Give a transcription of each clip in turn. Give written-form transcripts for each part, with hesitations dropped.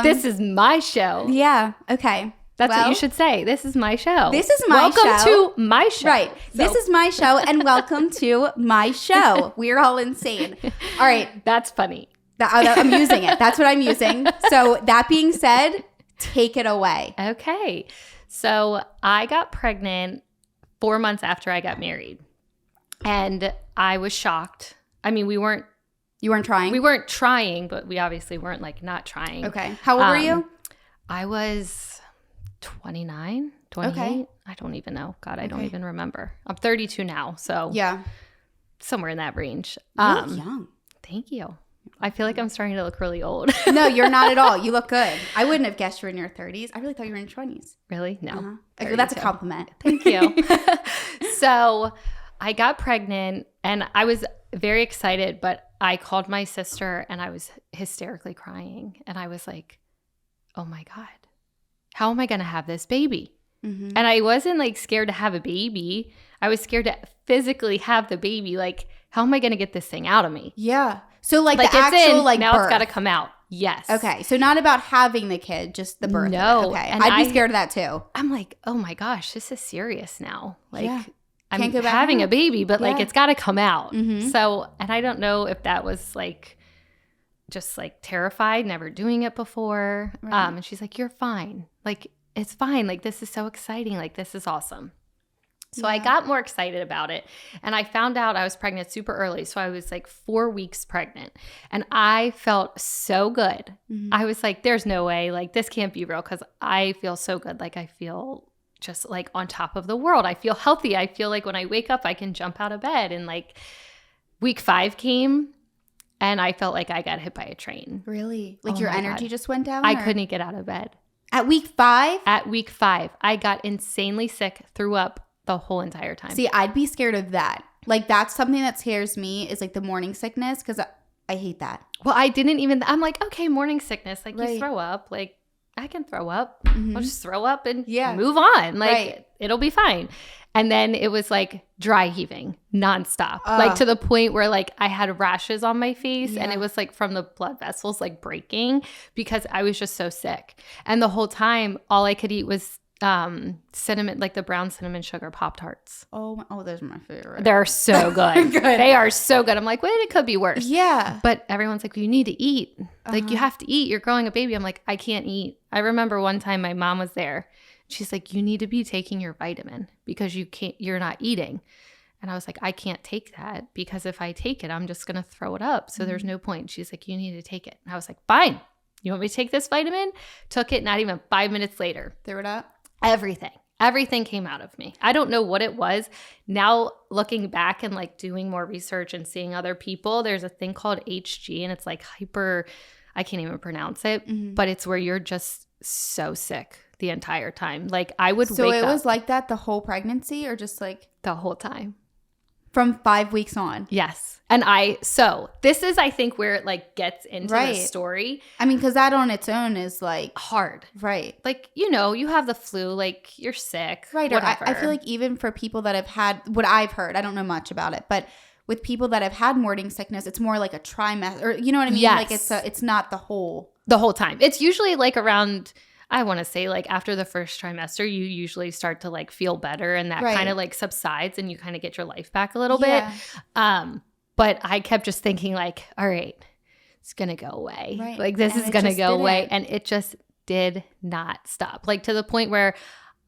This is my show. Yeah. Okay. That's what you should say. This is my show. This is my show. Welcome to my show. Right. So. This is my show, and welcome to my show. We're all insane. All right. That's funny. I'm using it. That's what I'm using. So that being said, take it away. Okay. So I got pregnant 4 months after I got married. And I was shocked. I mean, You weren't trying? We weren't trying, but we obviously weren't like not trying. Okay. How old were you? I was 29, 28. Okay. I don't even know. God, I don't even remember. I'm 32 now. So yeah, somewhere in that range. You look young. Thank you. I feel like I'm starting to look really old. No, you're not at all. You look good. I wouldn't have guessed you were in your 30s. I really thought you were in your 20s. Really? No. Okay, that's a compliment. Thank you. So I got pregnant and I was very excited, but I called my sister and I was hysterically crying. And I was like, oh my God, how am I going to have this baby? Mm-hmm. And I wasn't like scared to have a baby. I was scared to physically have the baby. Like, how am I going to get this thing out of me? Yeah. So like the actual like now birth. It's got to come out. Yes. Okay. So not about having the kid, just the birth. No. Okay. And I'd be scared of that too. I'm like, oh my gosh, this is serious now. Like, yeah. I'm having a baby, but like it's got to come out. Mm-hmm. So, and I don't know if that was like just like terrified, never doing it before. Right. And she's like, you're fine. Like, it's fine. Like, this is so exciting. Like, this is awesome. So I got more excited about it. And I found out I was pregnant super early. So I was like 4 weeks pregnant. And I felt so good. Mm-hmm. I was like, there's no way. Like, this can't be real because I feel so good. Like, I feel just like on top of the world. I feel healthy. I feel like when I wake up, I can jump out of bed. And like week 5 came and I felt like I got hit by a train. Really? Like your energy just went down? I couldn't get out of bed. At week 5? At week 5. I got insanely sick, threw up the whole entire time. See, I'd be scared of that. Like that's something that scares me is like the morning sickness because I hate that. Well, I'm like, okay, morning sickness. Like you throw up. Like I can throw up. Mm-hmm. I'll just throw up and move on. Like it'll be fine. And then it was like dry heaving nonstop. Like to the point where like I had rashes on my face and it was like from the blood vessels like breaking because I was just so sick. And the whole time all I could eat was cinnamon, like the brown cinnamon sugar Pop-Tarts. Oh, those are my favorite. They're so good. They are so good. I'm like, well, it could be worse. Yeah. But everyone's like, well, you need to eat. Like you have to eat. You're growing a baby. I'm like, I can't eat. I remember one time my mom was there. She's like, you need to be taking your vitamin because you're not eating. And I was like, I can't take that because if I take it, I'm just going to throw it up. So there's no point. She's like, you need to take it. And I was like, fine. You want me to take this vitamin? Took it. Not even 5 minutes later. Threw it up? Everything came out of me. I don't know what it was. Now looking back and like doing more research and seeing other people, there's a thing called HG and it's like I can't even pronounce it, but it's where you're just so sick the entire time. Like I would wake up. So it was like that the whole pregnancy or just like? The whole time. From 5 weeks on? Yes. And so this is, I think, where it like gets into the story. I mean, because that on its own is like hard. Right. Like, you have the flu, like you're sick. Right. Or I feel like even for people that have had what I've heard, I don't know much about it, but with people that have had morning sickness, it's more like a trimester, or you know what I mean? Yes. Like it's not the whole time. It's usually like around, I want to say like after the first trimester, you usually start to like feel better and that kind of like subsides and you kind of get your life back a little bit. But I kept just thinking like, all right, it's going to go away. Right. Like this is going to go away. And it just did not stop. Like to the point where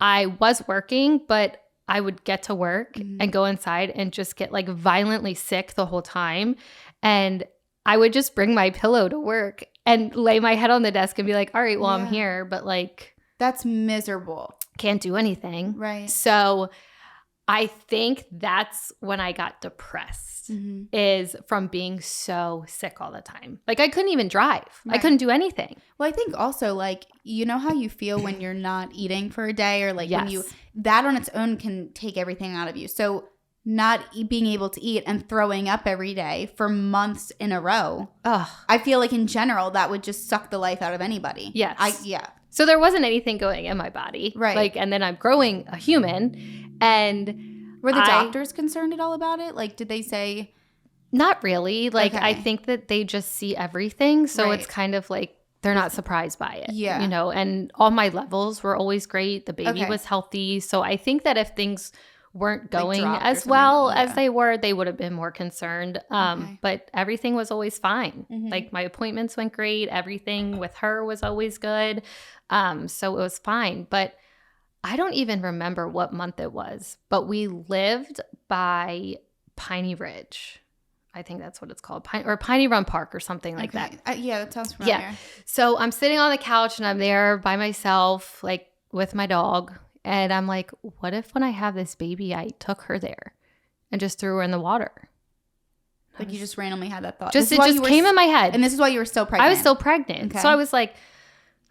I was working, but I would get to work and go inside and just get like violently sick the whole time. And I would just bring my pillow to work and lay my head on the desk and be like, all right, well, I'm here. But like. That's miserable. Can't do anything. Right. So I think that's when I got depressed is from being so sick all the time. Like I couldn't even drive. Right. I couldn't do anything. Well, I think also like, you know how you feel when you're not eating for a day or like when that on its own can take everything out of you. So not being able to eat and throwing up every day for months in a row. I feel like in general that would just suck the life out of anybody. Yes. So there wasn't anything going in my body. Right. Like, and then I'm growing a human and were the doctors concerned at all about it? Like, did they say? Not really. Like, I think that they just see everything. So it's kind of like they're not surprised by it. Yeah. You know, and all my levels were always great. The baby was healthy. So I think that if things weren't going as well as they were, they would have been more concerned. But everything was always fine. Like my appointments went great. Everything with her was always good. So it was fine. But I don't even remember what month it was, but we lived by Piney Ridge. I think that's what it's called. Piney Run Park or something like that. Yeah, that sounds familiar. Yeah. So I'm sitting on the couch and I'm there by myself, like with my dog. And I'm like, what if when I have this baby, I took her there and just threw her in the water? Like you just randomly had that thought. It just came in my head. And this is why you were still pregnant. I was still pregnant. Okay. So I was like,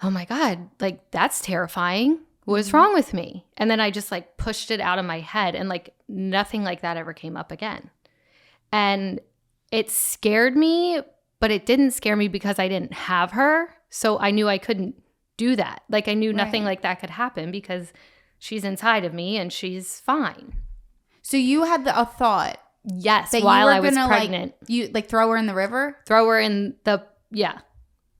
oh my God, like that's terrifying. What's wrong with me? And then I just like pushed it out of my head and like nothing like that ever came up again. And it scared me, but it didn't scare me because I didn't have her. So I knew I couldn't do that. Like I knew nothing like that could happen because she's inside of me and she's fine. So you had a thought. Yes, that while I was pregnant. Like, you like throw her in the river? Throw her in the, yeah.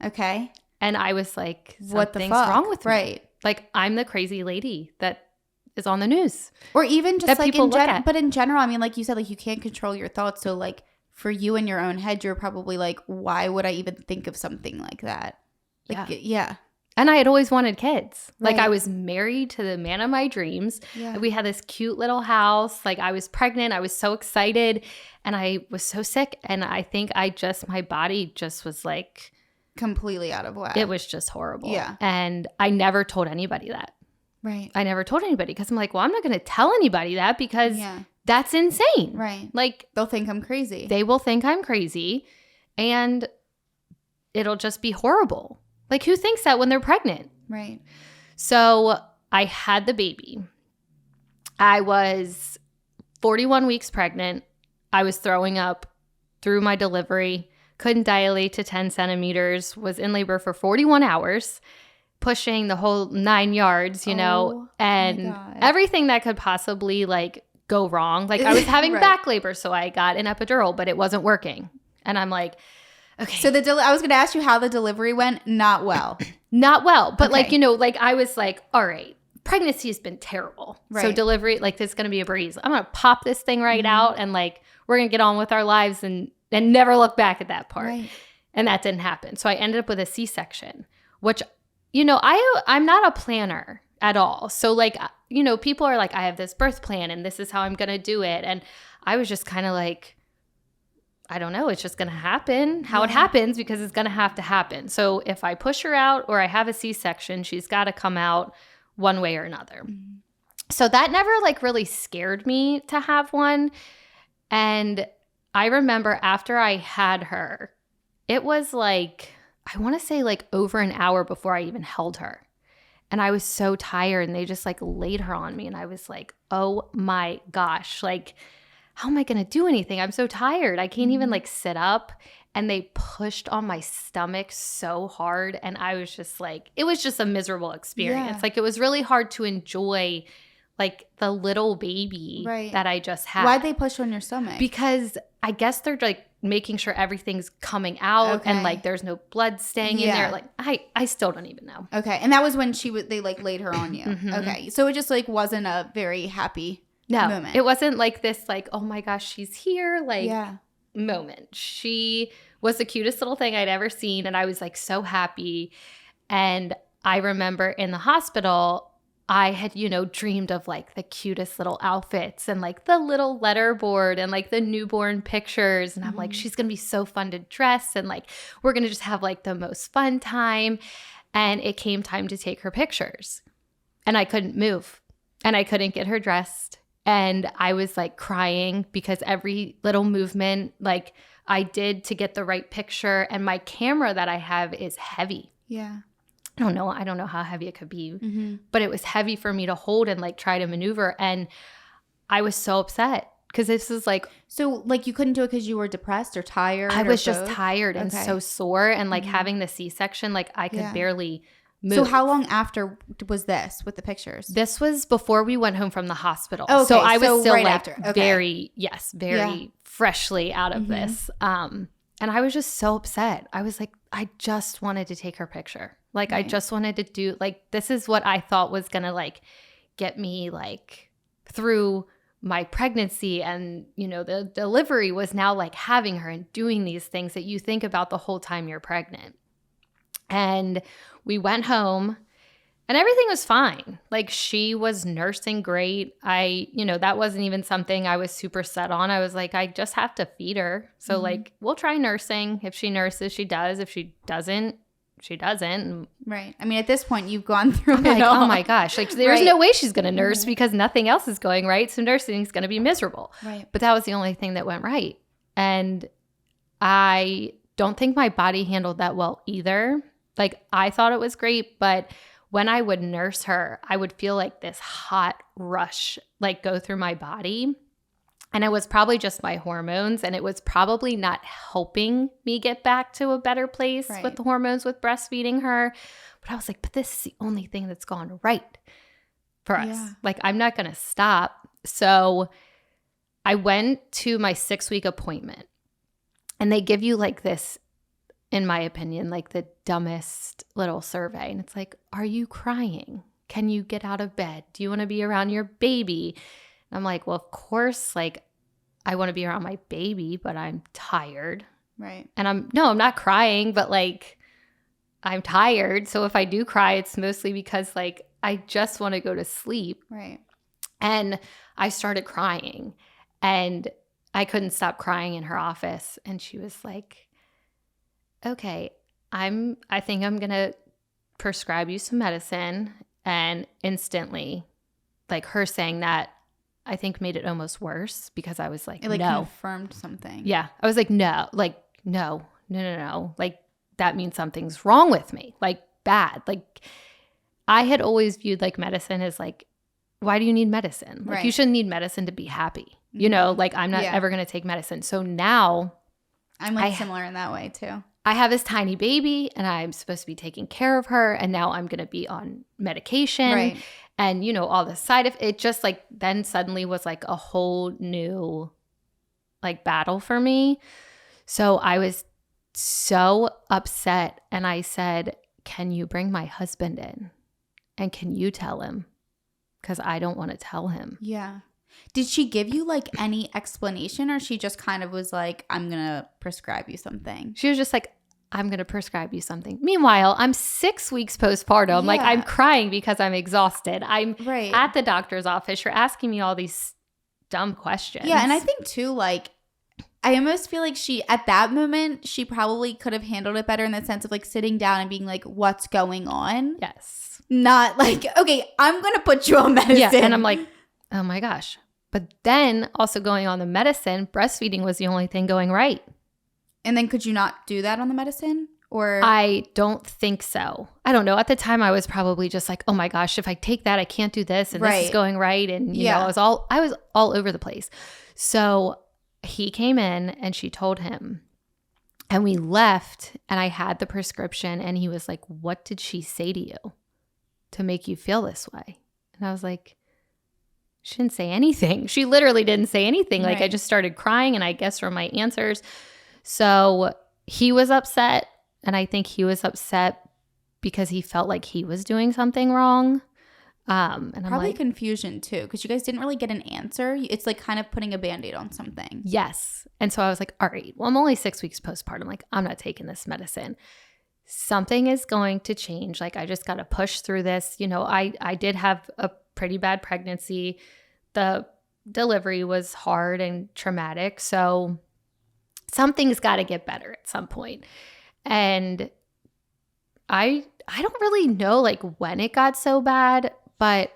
Okay. And I was like, what the something's fuck? Wrong with me. Right. Like I'm the crazy lady that is on the news. Or even just that like in general. But in general, I mean, like you said, like you can't control your thoughts. So like for you in your own head, you're probably like, why would I even think of something like that? Like, yeah. And I had always wanted kids. Right. Like I was married to the man of my dreams. Yeah. We had this cute little house. Like I was pregnant. I was so excited and I was so sick. And I think my body just was like completely out of whack. It was just horrible. Yeah. And I never told anybody that. Right. I never told anybody because I'm like, well, I'm not going to tell anybody that because that's insane. Right. Like they'll think I'm crazy. They will think I'm crazy and it'll just be horrible. Like who thinks that when they're pregnant? Right. So I had the baby. I was 41 weeks pregnant. I was throwing up through my delivery, couldn't dilate to 10 centimeters, was in labor for 41 hours, pushing the whole 9 yards, you know, and everything that could possibly like go wrong. Like I was having back labor, so I got an epidural, but it wasn't working. And I'm like, okay. So I was going to ask you how the delivery went. Not well. Not well. But like, you know, like I was like, all right, pregnancy has been terrible. Right. So delivery, like this is going to be a breeze. I'm going to pop this thing right out and like we're going to get on with our lives and never look back at that part. Right. And that didn't happen. So I ended up with a C-section, which, you know, I'm not a planner at all. So like, you know, people are like, I have this birth plan and this is how I'm going to do it. And I was just kind of like, I don't know. It's just going to happen how it happens because it's going to have to happen. So if I push her out or I have a C-section, she's got to come out one way or another. Mm-hmm. So that never like really scared me to have one. And I remember after I had her, it was like, I want to say like over an hour before I even held her. And I was so tired and they just like laid her on me. And I was like, oh my gosh, like, how am I going to do anything? I'm so tired. I can't even like sit up. And they pushed on my stomach so hard. And I was just like, it was just a miserable experience. Yeah. Like it was really hard to enjoy like the little baby that I just had. Why'd they push on your stomach? Because I guess they're like making sure everything's coming out and like there's no blood staying in there. Like I still don't even know. Okay. And that was when they like laid her on you. Mm-hmm. Okay. So it just like wasn't a very happy moment. It wasn't like this like, oh my gosh, she's here like moment. She was the cutest little thing I'd ever seen and I was like so happy. And I remember in the hospital, I had, you know, dreamed of like the cutest little outfits and like the little letterboard and like the newborn pictures. And I'm like, she's going to be so fun to dress and like we're going to just have like the most fun time. And it came time to take her pictures and I couldn't move and I couldn't get her dressed. And I was like crying because every little movement like I did to get the right picture and my camera that I have is heavy. Yeah. I don't know how heavy it could be, but it was heavy for me to hold and like try to maneuver. And I was so upset because this is like. So like you couldn't do it because you were depressed or tired? I was just tired and so sore. And like having the C-section, like I could barely move. So how long after was this with the pictures? This was before we went home from the hospital. Okay, so I was still right like very freshly out of this. And I was just so upset. I was like, I just wanted to take her picture. Like, I just wanted to do, like, this is what I thought was going to, like, get me, like, through my pregnancy. And, you know, the delivery was now, like, having her and doing these things that you think about the whole time you're pregnant. And we went home. And everything was fine. Like, she was nursing great. That wasn't even something I was super set on. I was like, I just have to feed her. So, like, we'll try nursing. If she nurses, she does. If she doesn't, she doesn't. Right. I mean, at this point, you've gone through I'm like, oh my gosh. Like, there's no way she's going to nurse because nothing else is going right. So nursing is going to be miserable. Right. But that was the only thing that went right. And I don't think my body handled that well either. Like, I thought it was great, but when I would nurse her, I would feel like this hot rush like go through my body. And it was probably just my hormones, and it was probably not helping me get back to a better place with the hormones with breastfeeding her. But I was like, but this is the only thing that's gone right for us. Like, I'm not going to stop. So I went to my 6-week appointment, and they give you like this, in my opinion, like the dumbest little survey. And it's like, are you crying? Can you get out of bed? Do you want to be around your baby? And I'm like, well, of course, like, I want to be around my baby, but I'm tired. Right. And I'm not crying, but like, I'm tired. So if I do cry, it's mostly because like, I just want to go to sleep. Right. And I started crying, and I couldn't stop crying in her office. And she was like, okay, I think I'm going to prescribe you some medicine. And instantly, like, her saying that, I think made it almost worse because I was like, it like no. confirmed something. Yeah. I was like, no, like, no. Like, that means something's wrong with me. Like, bad. Like, I had always viewed like medicine as like, why do you need medicine? Like, you shouldn't need medicine to be happy. You know, like, I'm not ever going to take medicine. So now I'm like similar in that way too. I have this tiny baby, and I'm supposed to be taking care of her, and now I'm going to be on medication. Right. And, you know, all the side effects, it just like then suddenly was like a whole new like battle for me. So I was so upset, and I said, can you bring my husband in? And can you tell him? Because I don't want to tell him. Yeah. Did she give you like any explanation, or she just kind of was like, I'm going to prescribe you something? She was just like, I'm going to prescribe you something. Meanwhile, I'm 6 weeks postpartum. Like, I'm crying because I'm exhausted. I'm at the doctor's office. You're asking me all these dumb questions. Yeah. And I think too, like, I almost feel like she, at that moment, she probably could have handled it better in the sense of like sitting down and being like, what's going on? Yes. Not like, okay, I'm going to put you on medicine. Yeah. And I'm like, oh my gosh. But then also going on the medicine, breastfeeding was the only thing going right. And then could you not do that on the medicine? Or I don't think so. I don't know. At the time, I was probably just like, oh my gosh, if I take that, I can't do this, and this is going right. And you know, I was all over the place. So he came in, and she told him, and we left, and I had the prescription, and he was like, what did she say to you to make you feel this way? And I was like, she didn't say anything. She literally didn't say anything. Like, I just started crying, and I guess from my answers. So he was upset, and I think he was upset because he felt like he was doing something wrong. And I'm probably like, confusion too, because you guys didn't really get an answer. It's like kind of putting a Band-Aid on something. Yes. And so I was like, all right, well, I'm only 6 weeks postpartum. Like, I'm not taking this medicine. Something is going to change. Like, I just got to push through this. You know, I did have a pretty bad pregnancy. The delivery was hard and traumatic. So something's got to get better at some point. And I don't really know like when it got so bad, but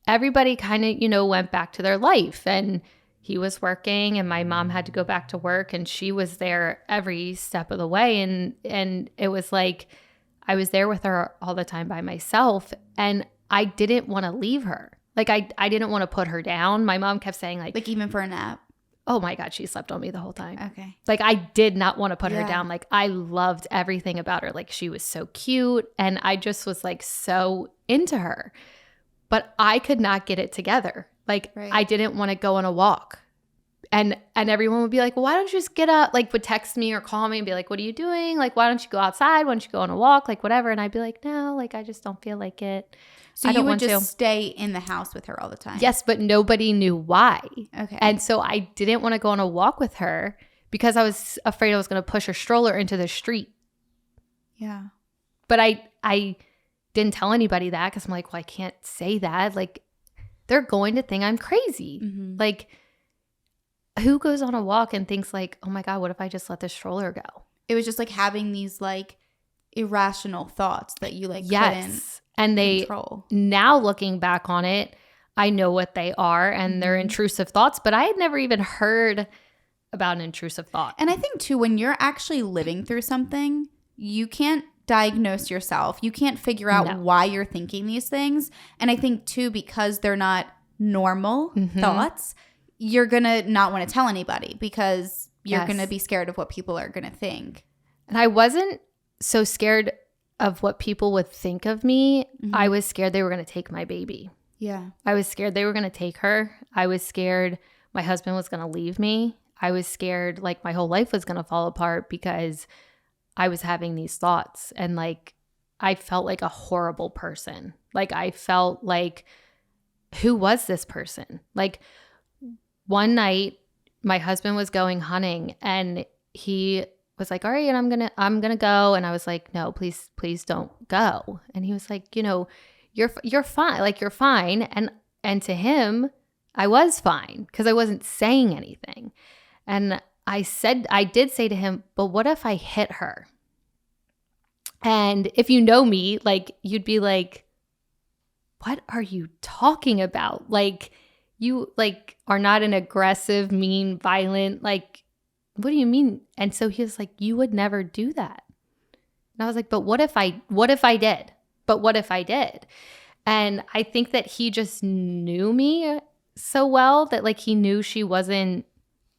everybody kind of, you know, went back to their life, and he was working, and my mom had to go back to work, and she was there every step of the way. And it was like, I was there with her all the time by myself, and I didn't want to leave her. Like, I didn't want to put her down. My mom kept saying like even for a nap. Oh my God, she slept on me the whole time. Okay. Like, I did not want to put her down. Like, I loved everything about her. Like, she was so cute, and I just was like so into her. But I could not get it together. Like, I didn't want to go on a walk And everyone would be like, well, why don't you just get up? Like, would text me or call me and be like, what are you doing? Like, why don't you go outside? Why don't you go on a walk? Like, whatever. And I'd be like, no, like, I just don't feel like it. So you would just stay in the house with her all the time? Yes, but nobody knew why. Okay. And so I didn't want to go on a walk with her because I was afraid I was going to push her stroller into the street. Yeah. But I didn't tell anybody that because I'm like, well, I can't say that. Like, they're going to think I'm crazy. Mm-hmm. Like, who goes on a walk and thinks like, oh my God, what if I just let the stroller go? It was just like having these like irrational thoughts that you like yes. And they control. Now looking back on it, I know what they are and they're intrusive thoughts, but I had never even heard about an intrusive thought. And I think too, when you're actually living through something, you can't diagnose yourself. You can't figure out why you're thinking these things. And I think too, because they're not normal thoughts, you're going to not want to tell anybody because you're going to be scared of what people are going to think. And I wasn't so scared of what people would think of me. I was scared they were going to take my baby. Yeah. I was scared they were going to take her. I was scared my husband was going to leave me. I was scared like my whole life was going to fall apart because I was having these thoughts. And like, I felt like a horrible person. Like, I felt like, who was this person? Like, one night my husband was going hunting and he was like, all right, and I'm gonna go. And I was like, no, please don't go. And he was like, you know, you're fine. Like, you're fine. And to him, I was fine because I wasn't saying anything. And I did say to him, but what if I hit her? And if you know me, like, you'd be like, what are you talking about? Like, you like are not an aggressive, mean, violent, like, what do you mean? And so he was like, you would never do that. And I was like, but what if I did? But what if I did? And I think that he just knew me so well that like he knew she wasn't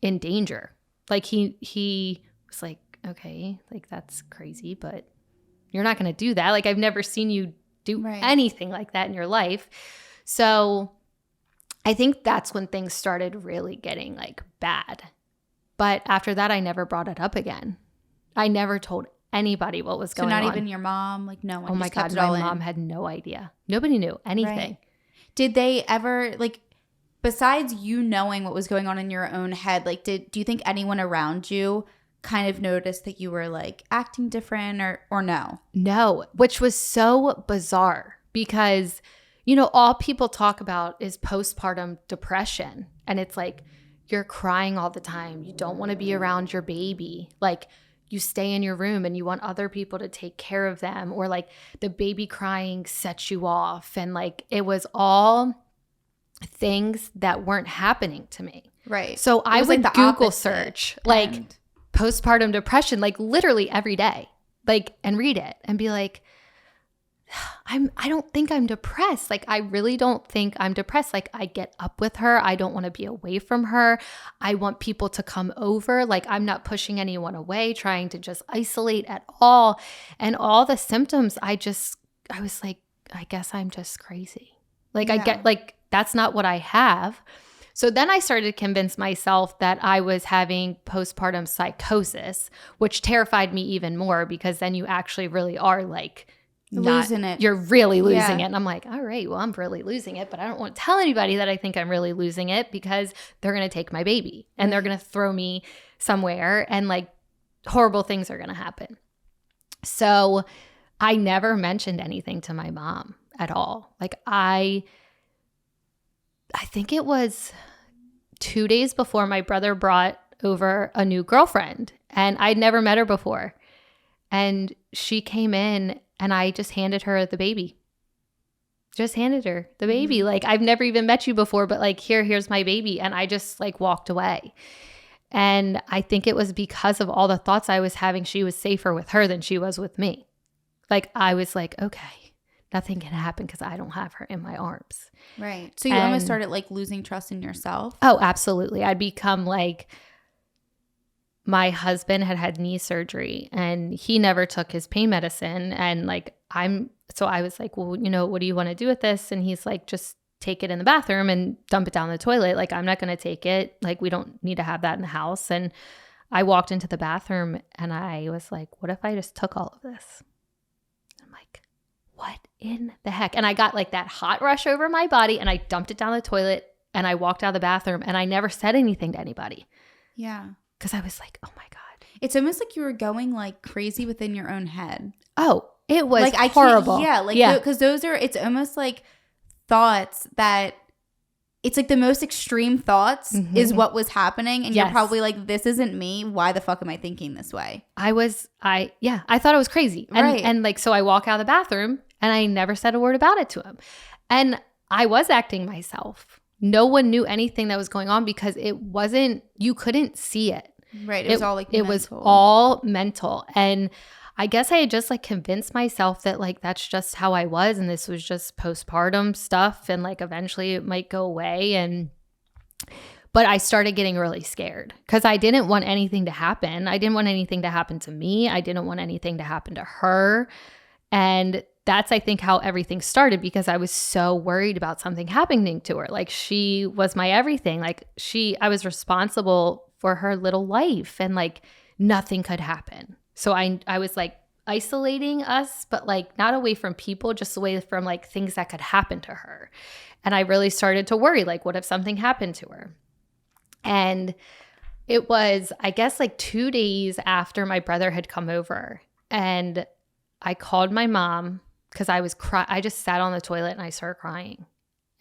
in danger. Like he was like, okay, like that's crazy, but you're not going to do that. Like, I've never seen you do anything like that in your life. So I think that's when things started really getting like bad. But after that, I never brought it up again. I never told anybody what was going on. So not even your mom? Like, no one? Oh my God, my mom had no idea. Nobody knew anything. Right. Did they ever, like, besides you knowing what was going on in your own head, like, do you think anyone around you kind of noticed that you were like acting different or no? No, which was so bizarre because, you know, all people talk about is postpartum depression. And it's like, you're crying all the time. You don't want to be around your baby. Like, you stay in your room and you want other people to take care of them, or like the baby crying sets you off. And like, it was all things that weren't happening to me. Right. So I would like Google search like postpartum depression, like literally every day, like, and read it and be like, I don't think I'm depressed. Like, I really don't think I'm depressed. Like, I get up with her. I don't want to be away from her. I want people to come over. Like, I'm not pushing anyone away, trying to just isolate at all. And all the symptoms, I was like, I guess I'm just crazy. Like, I get like, that's not what I have. So then I started to convince myself that I was having postpartum psychosis, which terrified me even more because then you actually really are like, losing it. You're really losing it. And I'm like, all right, well, I'm really losing it, but I don't want to tell anybody that I think I'm really losing it because they're going to take my baby and they're going to throw me somewhere and like horrible things are going to happen. So I never mentioned anything to my mom at all. Like I think it was 2 days before my brother brought over a new girlfriend and I'd never met her before. And she came in and I just handed her the baby. Just handed her the baby. Like, I've never even met you before, but like, here's my baby. And I just like walked away. And I think it was because of all the thoughts I was having, she was safer with her than she was with me. Like, I was like, okay, nothing can happen because I don't have her in my arms. Right. So you almost started like losing trust in yourself? Oh, absolutely. I'd become like, my husband had knee surgery and he never took his pain medicine. And like, so I was like, well, you know, what do you want to do with this? And he's like, just take it in the bathroom and dump it down the toilet. Like, I'm not going to take it. Like, we don't need to have that in the house. And I walked into the bathroom and I was like, what if I just took all of this? I'm like, what in the heck? And I got like that hot rush over my body and I dumped it down the toilet and I walked out of the bathroom and I never said anything to anybody. Yeah. Because I was like, oh my God. It's almost like you were going like crazy within your own head. Oh, it was like, horrible. Because those are, it's almost like thoughts that, it's like the most extreme thoughts is what was happening. And you're probably like, this isn't me. Why the fuck am I thinking this way? I thought it was crazy. And like, so I walk out of the bathroom and I never said a word about it to him. And I was acting myself. No one knew anything that was going on because you couldn't see it. Right. It was all like mental. It was all mental. And I guess I had just like convinced myself that like that's just how I was and this was just postpartum stuff and like eventually it might go away. But I started getting really scared because I didn't want anything to happen. I didn't want anything to happen to me. I didn't want anything to happen to her. And that's, I think, how everything started because I was so worried about something happening to her. Like, she was my everything. Like, I was responsible for her little life and like nothing could happen. So I was like isolating us, but like not away from people, just away from like things that could happen to her. And I really started to worry, like, what if something happened to her? And it was, I guess, like 2 days after my brother had come over and I called my mom because I just sat on the toilet and I started crying.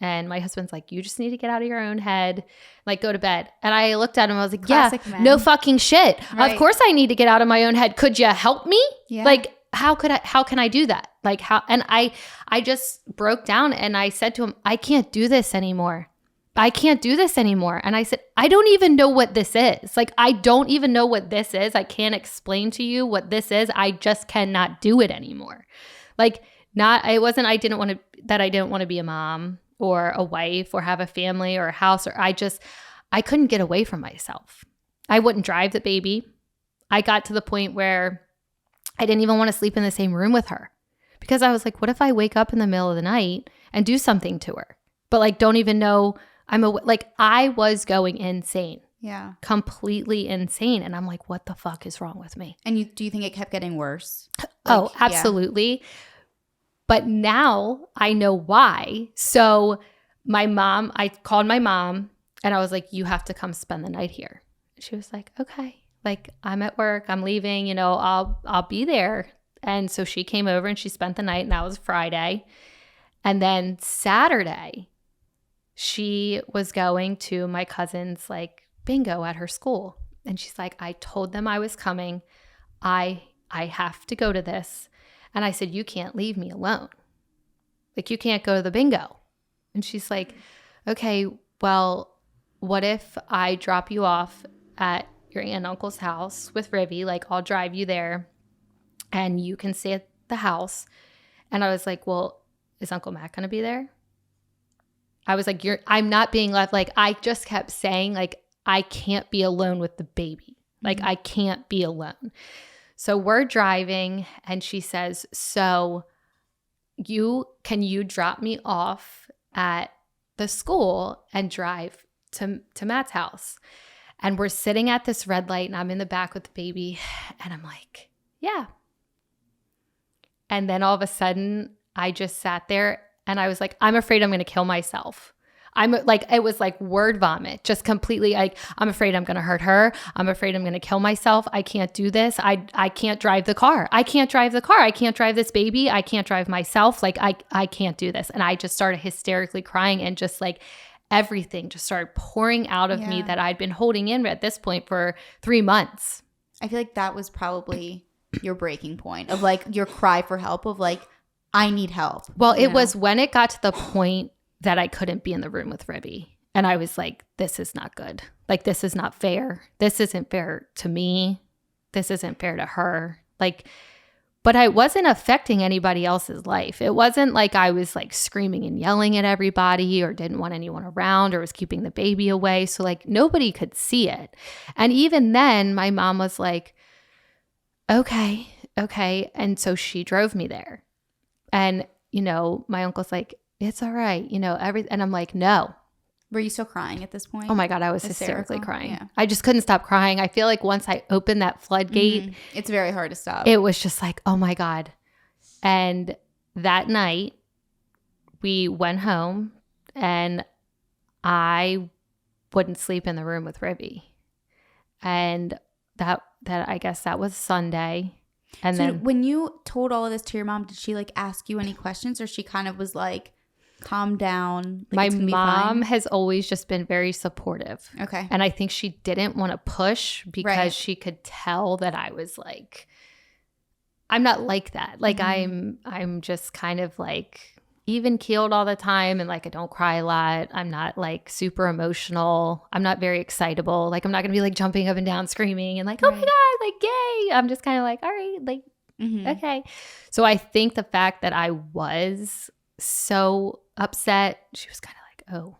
And my husband's like, you just need to get out of your own head, like go to bed. And I looked at him, I was like, classic man. No fucking shit. Right. Of course I need to get out of my own head. Could you help me? Yeah. Like, how can I do that? Like how, and I just broke down and I said to him, I can't do this anymore. I can't do this anymore. And I said, I don't even know what this is. Like, I don't even know what this is. I can't explain to you what this is. I just cannot do it anymore. Like, I didn't want to be a mom or a wife or have a family or a house, or I couldn't get away from myself. I wouldn't drive the baby. I got to the point where I didn't even want to sleep in the same room with her because I was like, what if I wake up in the middle of the night and do something to her? But like, don't even know I was going insane. Yeah. Completely insane. And I'm like, what the fuck is wrong with me? And do you think it kept getting worse? Oh, absolutely. Yeah. But now I know why. So I called my mom and I was like, you have to come spend the night here. She was like, okay, like I'm at work, I'm leaving, I'll be there. And so she came over and she spent the night and that was Friday. And then Saturday, she was going to my cousin's like bingo at her school. And she's like, I told them I was coming. I have to go to this. And I said, you can't leave me alone. Like, you can't go to the bingo. And she's like, okay, well, what if I drop you off at your aunt and uncle's house with Rivy? Like, I'll drive you there and you can stay at the house. And I was like, well, is Uncle Matt going to be there? I was like, I'm not being left. Like, I just kept saying, like, I can't be alone with the baby. Like, I can't be alone. So we're driving and she says, so can you drop me off at the school and drive to Matt's house? And we're sitting at this red light and I'm in the back with the baby and I'm like, yeah. And then all of a sudden I just sat there and I was like, I'm afraid I'm going to kill myself. It was like word vomit, just completely like, I'm afraid I'm going to hurt her. I'm afraid I'm going to kill myself. I can't do this. I can't drive the car. I can't drive the car. I can't drive this baby. I can't drive myself. Like, I can't do this. And I just started hysterically crying and just like everything just started pouring out of me that I'd been holding in at this point for 3 months. I feel like that was probably your breaking point of like your cry for help of like, I need help. Well, it was when it got to the point that I couldn't be in the room with Ribby. And I was like, this is not good. Like, this is not fair. This isn't fair to me. This isn't fair to her. Like, but I wasn't affecting anybody else's life. It wasn't like I was like screaming and yelling at everybody or didn't want anyone around or was keeping the baby away. So like nobody could see it. And even then my mom was like, okay. And so she drove me there. And, my uncle's like, it's all right. And I'm like, no. Were you still crying at this point? Oh my God, I was hysterically crying. Yeah. I just couldn't stop crying. I feel like once I opened that floodgate, it's very hard to stop. It was just like, oh my God. And that night we went home and I wouldn't sleep in the room with Ribby. And that I guess that was Sunday. And so then when you told all of this to your mom, did she like ask you any questions, or she kind of was like, calm down? Like, my mom has always just been very supportive. Okay. And I think she didn't want to push because she could tell that I was like, I'm not like that. Like I'm just kind of like even keeled all the time, and like I don't cry a lot. I'm not like super emotional. I'm not very excitable. Like I'm not gonna be like jumping up and down screaming and like, oh my God, like yay. I'm just kind of like, all right, like okay. So I think the fact that I was so upset, she was kind of like, oh,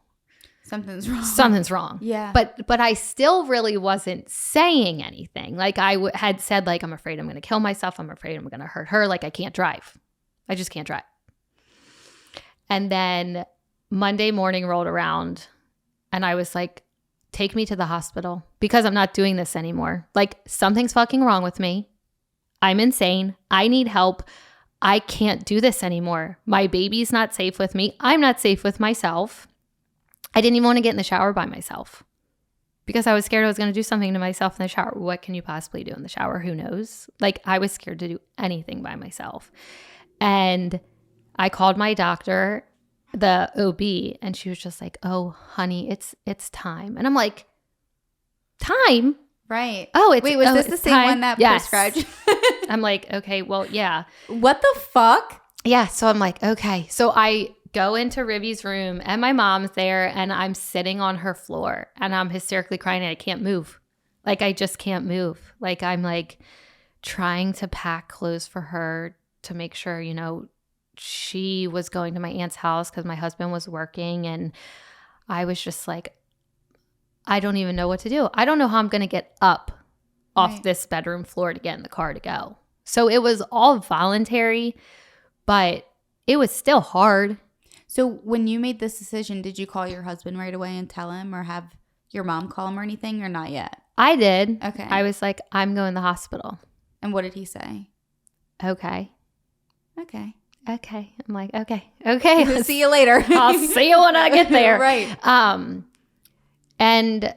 something's wrong. Yeah. But I still really wasn't saying anything. Like I had said, like, I'm afraid I'm going to kill myself. I'm afraid I'm going to hurt her. Like I can't drive. I just can't drive. And then Monday morning rolled around and I was like, take me to the hospital because I'm not doing this anymore. Like something's fucking wrong with me. I'm insane. I need help. I can't do this anymore. My baby's not safe with me. I'm not safe with myself. I didn't even want to get in the shower by myself because I was scared I was going to do something to myself in the shower. What can you possibly do in the shower? Who knows? Like I was scared to do anything by myself. And I called my doctor, the OB, and she was just like, oh, honey, it's time. And I'm like, time? Right. Oh, it's wait, was this the same time? One that prescribed? I'm like, okay, well, yeah. What the fuck? Yeah. So I'm like, okay. So I go into Ribby's room and my mom's there and I'm sitting on her floor and I'm hysterically crying and I can't move. Like I just can't move. Like I'm like trying to pack clothes for her to make sure, she was going to my aunt's house because my husband was working, and I was just like, I don't even know what to do. I don't know how I'm going to get up off this bedroom floor to get in the car to go. So it was all voluntary, but it was still hard. So when you made this decision, did you call your husband right away and tell him, or have your mom call him or anything, or not yet? I did. Okay. I was like, I'm going to the hospital. And what did he say? Okay. Okay. Okay. I'm like, okay. Okay. See you later. I'll see you when I get there. Right. And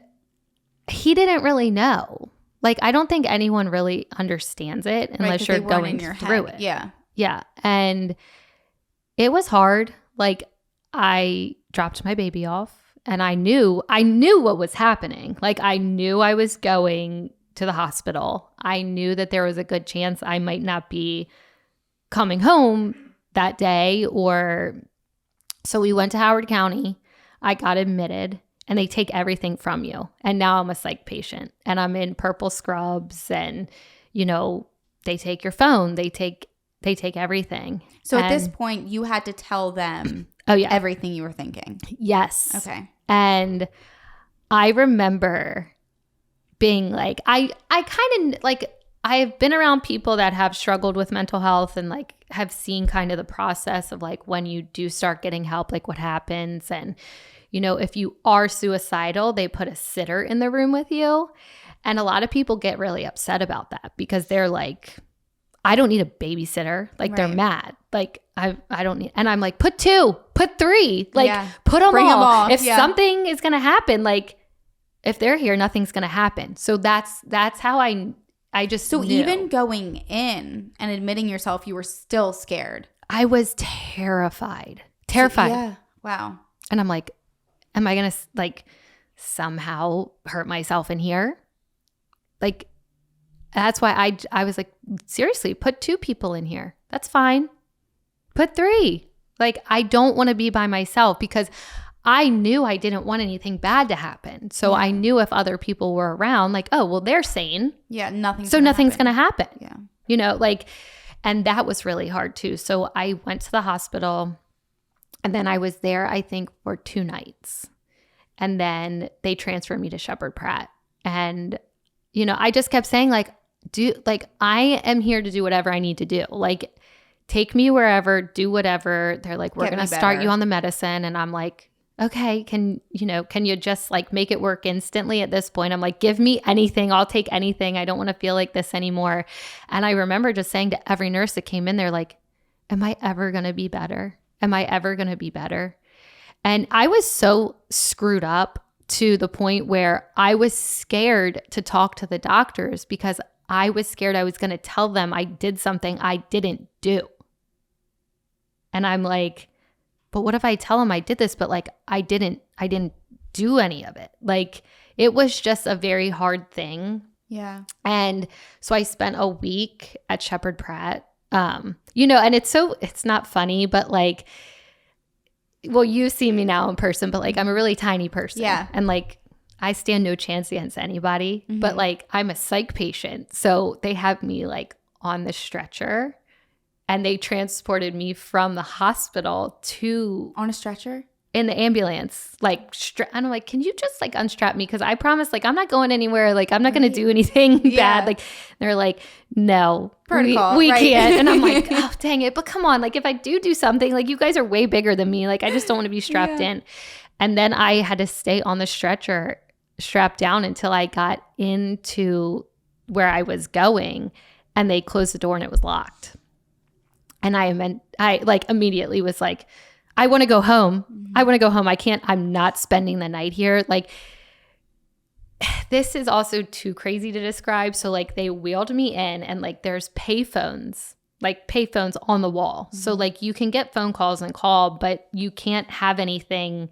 he didn't really know. Like, I don't think anyone really understands it unless you're going through it. Yeah. Yeah. And it was hard. Like, I dropped my baby off and I knew what was happening. Like, I knew I was going to the hospital. I knew that there was a good chance I might not be coming home that day, so we went to Howard County. I got admitted and they take everything from you. And now I'm a psych patient and I'm in purple scrubs and, they take your phone, they take everything. So at this point you had to tell them everything you were thinking. Yes. Okay. And I remember being like, I kind of like, I've been around people that have struggled with mental health and like have seen kind of the process of like when you do start getting help, like what happens. And, if you are suicidal, they put a sitter in the room with you. And a lot of people get really upset about that because they're like, I don't need a babysitter. Like they're mad. Like I don't need, and I'm like, put 2, put 3, like put them all. If something is going to happen, like if they're here, nothing's going to happen. So that's how I just knew. Even going in and admitting yourself, you were still scared. I was terrified. Yeah. Wow. And I'm like, am I going to like somehow hurt myself in here? Like, that's why I was like, seriously, put 2 people in here. That's fine. Put 3. Like, I don't want to be by myself because I knew I didn't want anything bad to happen. So I knew if other people were around, like, oh, well, they're sane. Yeah, nothing's going to happen. Yeah. And that was really hard too. So I went to the hospital and then I was there, I think, for 2 nights. And then they transferred me to Shepherd Pratt. And, I just kept saying like, I am here to do whatever I need to do. Like, take me wherever, do whatever. They're like, we're going to start you on the medicine. And I'm like, okay, can you just like make it work instantly at this point? I'm like, give me anything. I'll take anything. I don't want to feel like this anymore. And I remember just saying to every nurse that came in there, like, am I ever going to be better? Am I ever going to be better? And I was so screwed up to the point where I was scared to talk to the doctors because I was scared I was going to tell them I did something I didn't do. And I'm like, but what if I tell them I did this, but like I didn't do any of it? Like it was just a very hard thing. Yeah. And so I spent a week at Shepherd Pratt, and it's not funny, but like, well, you see me now in person, but like I'm a really tiny person. Yeah. And like I stand no chance against anybody, but like I'm a psych patient. So they have me like on the stretcher. And they transported me from the hospital to on a stretcher in the ambulance. Like, and I'm like, can you just like unstrap me? Because I promise, like, I'm not going anywhere. Like, I'm not going to do anything bad. Like, they're like, no, protocol, we can't. And I'm like, oh, dang it. But come on, like, if I do something, like, you guys are way bigger than me. Like, I just don't want to be strapped in. And then I had to stay on the stretcher, strapped down until I got into where I was going, and they closed the door and it was locked. And I like immediately was like, I want to go home. I want to go home. I'm not spending the night here. Like, this is also too crazy to describe. So like they wheeled me in and like there's payphones on the wall. So like you can get phone calls and call, but you can't have anything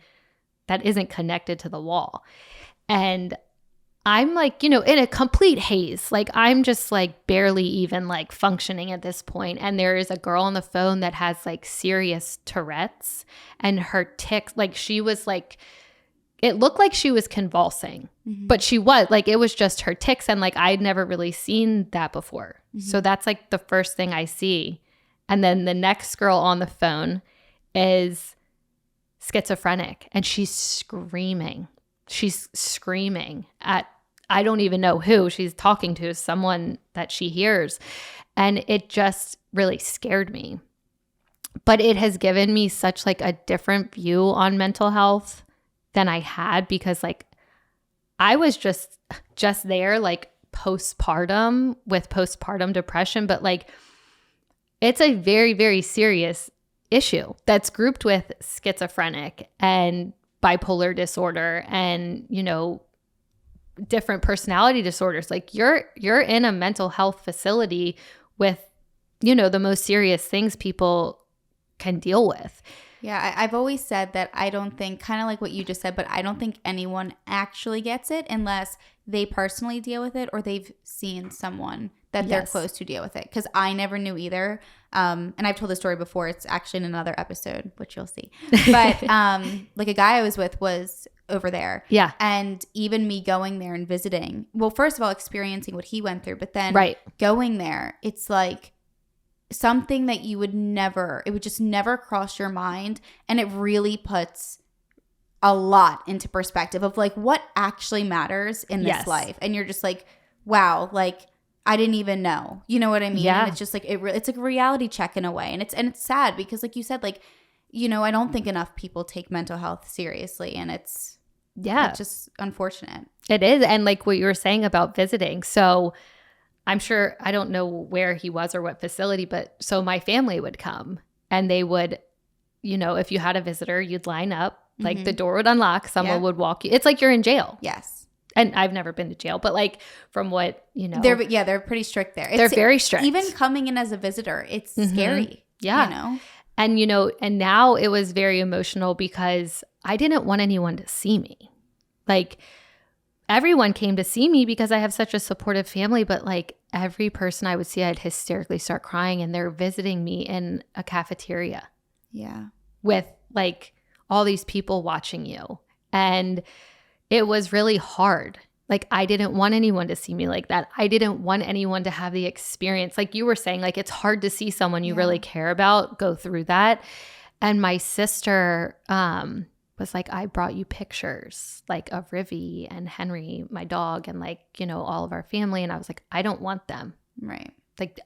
that isn't connected to the wall. And I'm like, in a complete haze. Like I'm just like barely even like functioning at this point. And there is a girl on the phone that has like serious Tourette's, and her tics, like she was like, it looked like she was convulsing, but she was like, it was just her tics. And like, I'd never really seen that before. So that's like the first thing I see. And then the next girl on the phone is schizophrenic, and she's screaming at, I don't even know who she's talking to, someone that she hears. And it just really scared me. But it has given me such like a different view on mental health than I had, because like I was just there like postpartum with postpartum depression, but like it's a very, very serious issue that's grouped with schizophrenic and bipolar disorder and, different personality disorders. Like you're in a mental health facility with, the most serious things people can deal with. Yeah, I've always said that I don't think, kind of like what you just said, but I don't think anyone actually gets it unless they personally deal with it or they've seen someone that they're close to deal with it. Because I never knew either. And I've told the story before. It's actually in another episode, which you'll see. But like a guy I was with was over there. Yeah. And even me going there and visiting, well, first of all, experiencing what he went through, but then going there, it's like something that it would just never cross your mind. And it really puts a lot into perspective of like what actually matters in this life. And you're just like, wow, like I didn't even know. You know what I mean? Yeah. And it's just like, it's like a reality check in a way. And it's sad because like you said, like, I don't think enough people take mental health seriously. And it's just unfortunate. It is. And like what you were saying about visiting. So I'm sure, I don't know where he was or what facility, but so my family would come and they would, if you had a visitor, you'd line up, like the door would unlock, someone would walk you. It's like you're in jail. Yes. And I've never been to jail, but like from what, They're pretty strict there. They're very strict. Even coming in as a visitor, it's scary. Yeah. And, and now it was very emotional because I didn't want anyone to see me. Like everyone came to see me because I have such a supportive family, but like every person I would see, I'd hysterically start crying, and they're visiting me in a cafeteria. Yeah. With like all these people watching you. And it was really hard. Like I didn't want anyone to see me like that. I didn't want anyone to have the experience. Like you were saying, like it's hard to see someone you really care about go through that. And my sister was like, I brought you pictures like of Rivy and Henry, my dog, and like, all of our family. And I was like, I don't want them. Right. Like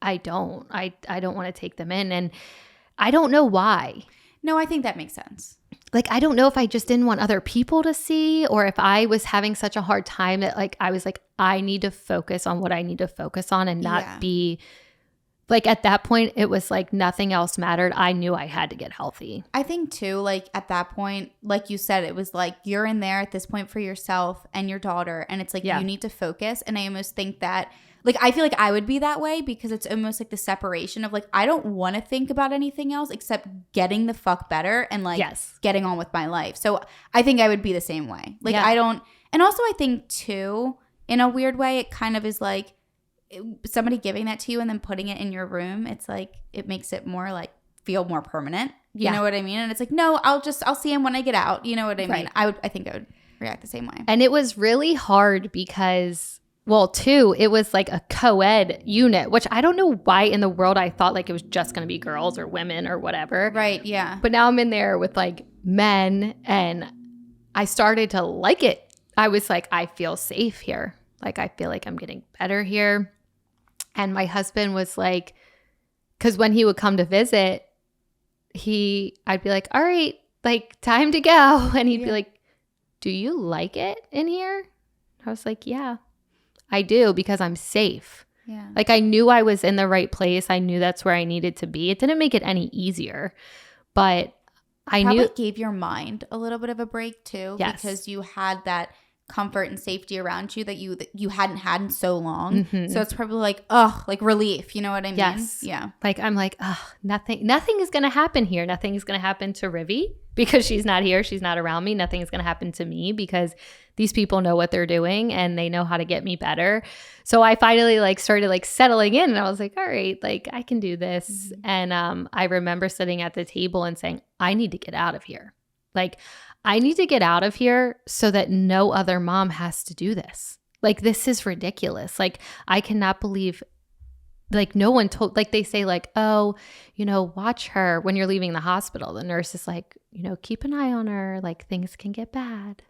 I don't want to take them in. And I don't know why. No, I think that makes sense. Like, I don't know if I just didn't want other people to see, or if I was having such a hard time that like, I was like, I need to focus on what I need to focus on and not be like, at that point, it was like nothing else mattered. I knew I had to get healthy. I think too, like at that point, like you said, it was like you're in there at this point for yourself and your daughter. And it's like, you need to focus. And I almost think that, like, I feel like I would be that way because it's almost like the separation of like, I don't want to think about anything else except getting the fuck better and like getting on with my life. So I think I would be the same way. Like I don't, and also I think too, in a weird way, it kind of is like, somebody giving that to you and then putting it in your room, it's like it makes it more like feel more permanent. You know what I mean? And it's like, no, I'll see him when I get out. You know what I mean? I think I would react the same way. And it was really hard because, well, too, it was like a co-ed unit, which I don't know why in the world I thought like it was just going to be girls or women or whatever. Right. Yeah. But now I'm in there with like men and I started to like it. I was like, I feel safe here. Like, I feel like I'm getting better here. And my husband was like, because when he would come to visit, I'd be like, all right, like time to go. And he'd be like, do you like it in here? I was like, yeah, I do, because I'm safe. Yeah. Like I knew I was in the right place. I knew that's where I needed to be. It didn't make it any easier, but I knew it gave your mind a little bit of a break too, because you had that comfort and safety around you that you hadn't had in so long. Mm-hmm. So it's probably like, like relief. You know what I mean? Yes. Yeah. Like I'm like, nothing is going to happen here. Nothing is going to happen to Rivy because she's not here. She's not around me. Nothing is going to happen to me because these people know what they're doing and they know how to get me better. So I finally like started like settling in and I was like, all right, like I can do this. Mm-hmm. And I remember sitting at the table and saying, I need to get out of here. Like I need to get out of here so that no other mom has to do this. Like, this is ridiculous. Like, I cannot believe, like, no one told, like, they say, like, oh, watch her when you're leaving the hospital. The nurse is like, keep an eye on her. Like, things can get bad.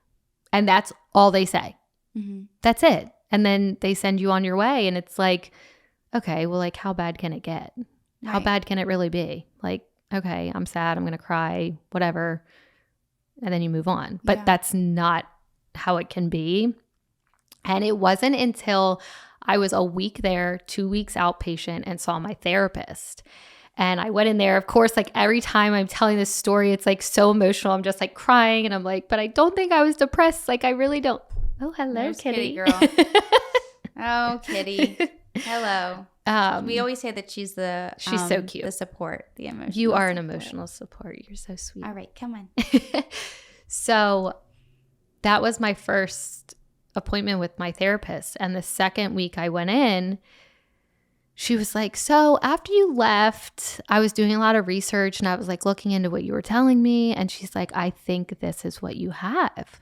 And that's all they say. Mm-hmm. That's it. And then they send you on your way. And it's like, okay, well, like, how bad can it get? Right. How bad can it really be? Like, okay, I'm sad. I'm going to cry, whatever. And then you move on. But that's not how it can be. And it wasn't until I was a week there, 2 weeks outpatient, and saw my therapist. And I went in there, of course, like every time I'm telling this story, it's like so emotional. I'm just like crying and I'm like, but I don't think I was depressed. Like I really don't. Oh, hello, There's Kitty. Girl. Oh, Kitty. Hello. We always say that she's so cute. The support, the emotional. You are an emotional support. You're so sweet. All right, come on. So that was my first appointment with my therapist. And the second week I went in, she was like, so after you left, I was doing a lot of research and I was like looking into what you were telling me. And she's like, I think this is what you have.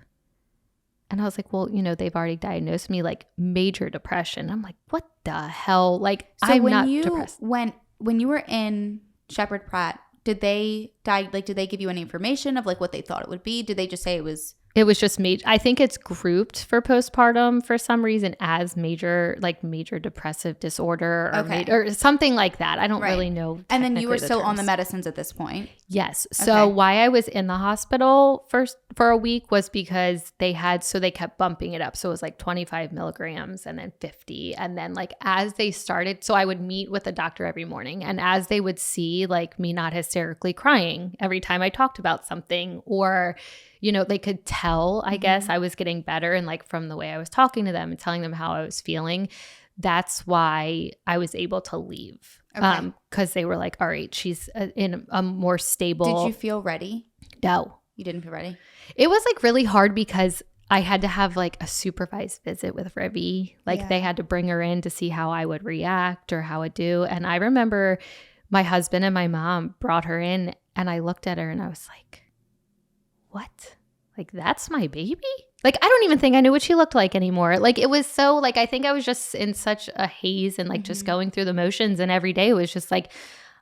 And I was like, well, they've already diagnosed me like major depression. I'm like, what the hell? Like, so I'm not depressed. When you were in Shepherd Pratt, did they give you any information of like what they thought it would be? Did they just say it was just major? I think it's grouped for postpartum for some reason as major depressive disorder or something like that. I don't really know. And then you were still on the medicines at this point? Yes. So why I was in the hospital for a week was because they kept bumping it up. So it was like 25 milligrams and then 50. And then like as they started, so I would meet with the doctor every morning. And as they would see like me not hysterically crying every time I talked about something or they could tell, I guess, I was getting better. And like from the way I was talking to them and telling them how I was feeling, that's why I was able to leave. Because they were like, all right, she's in a more stable. Did you feel ready? No. You didn't feel ready? It was like really hard because I had to have like a supervised visit with Rivy. Like they had to bring her in to see how I would react or how I'd do. And I remember my husband and my mom brought her in and I looked at her and I was like, what? Like, that's my baby? Like, I don't even think I knew what she looked like anymore. Like, it was so, like, I think I was just in such a haze and, like, just going through the motions. And every day it was just like,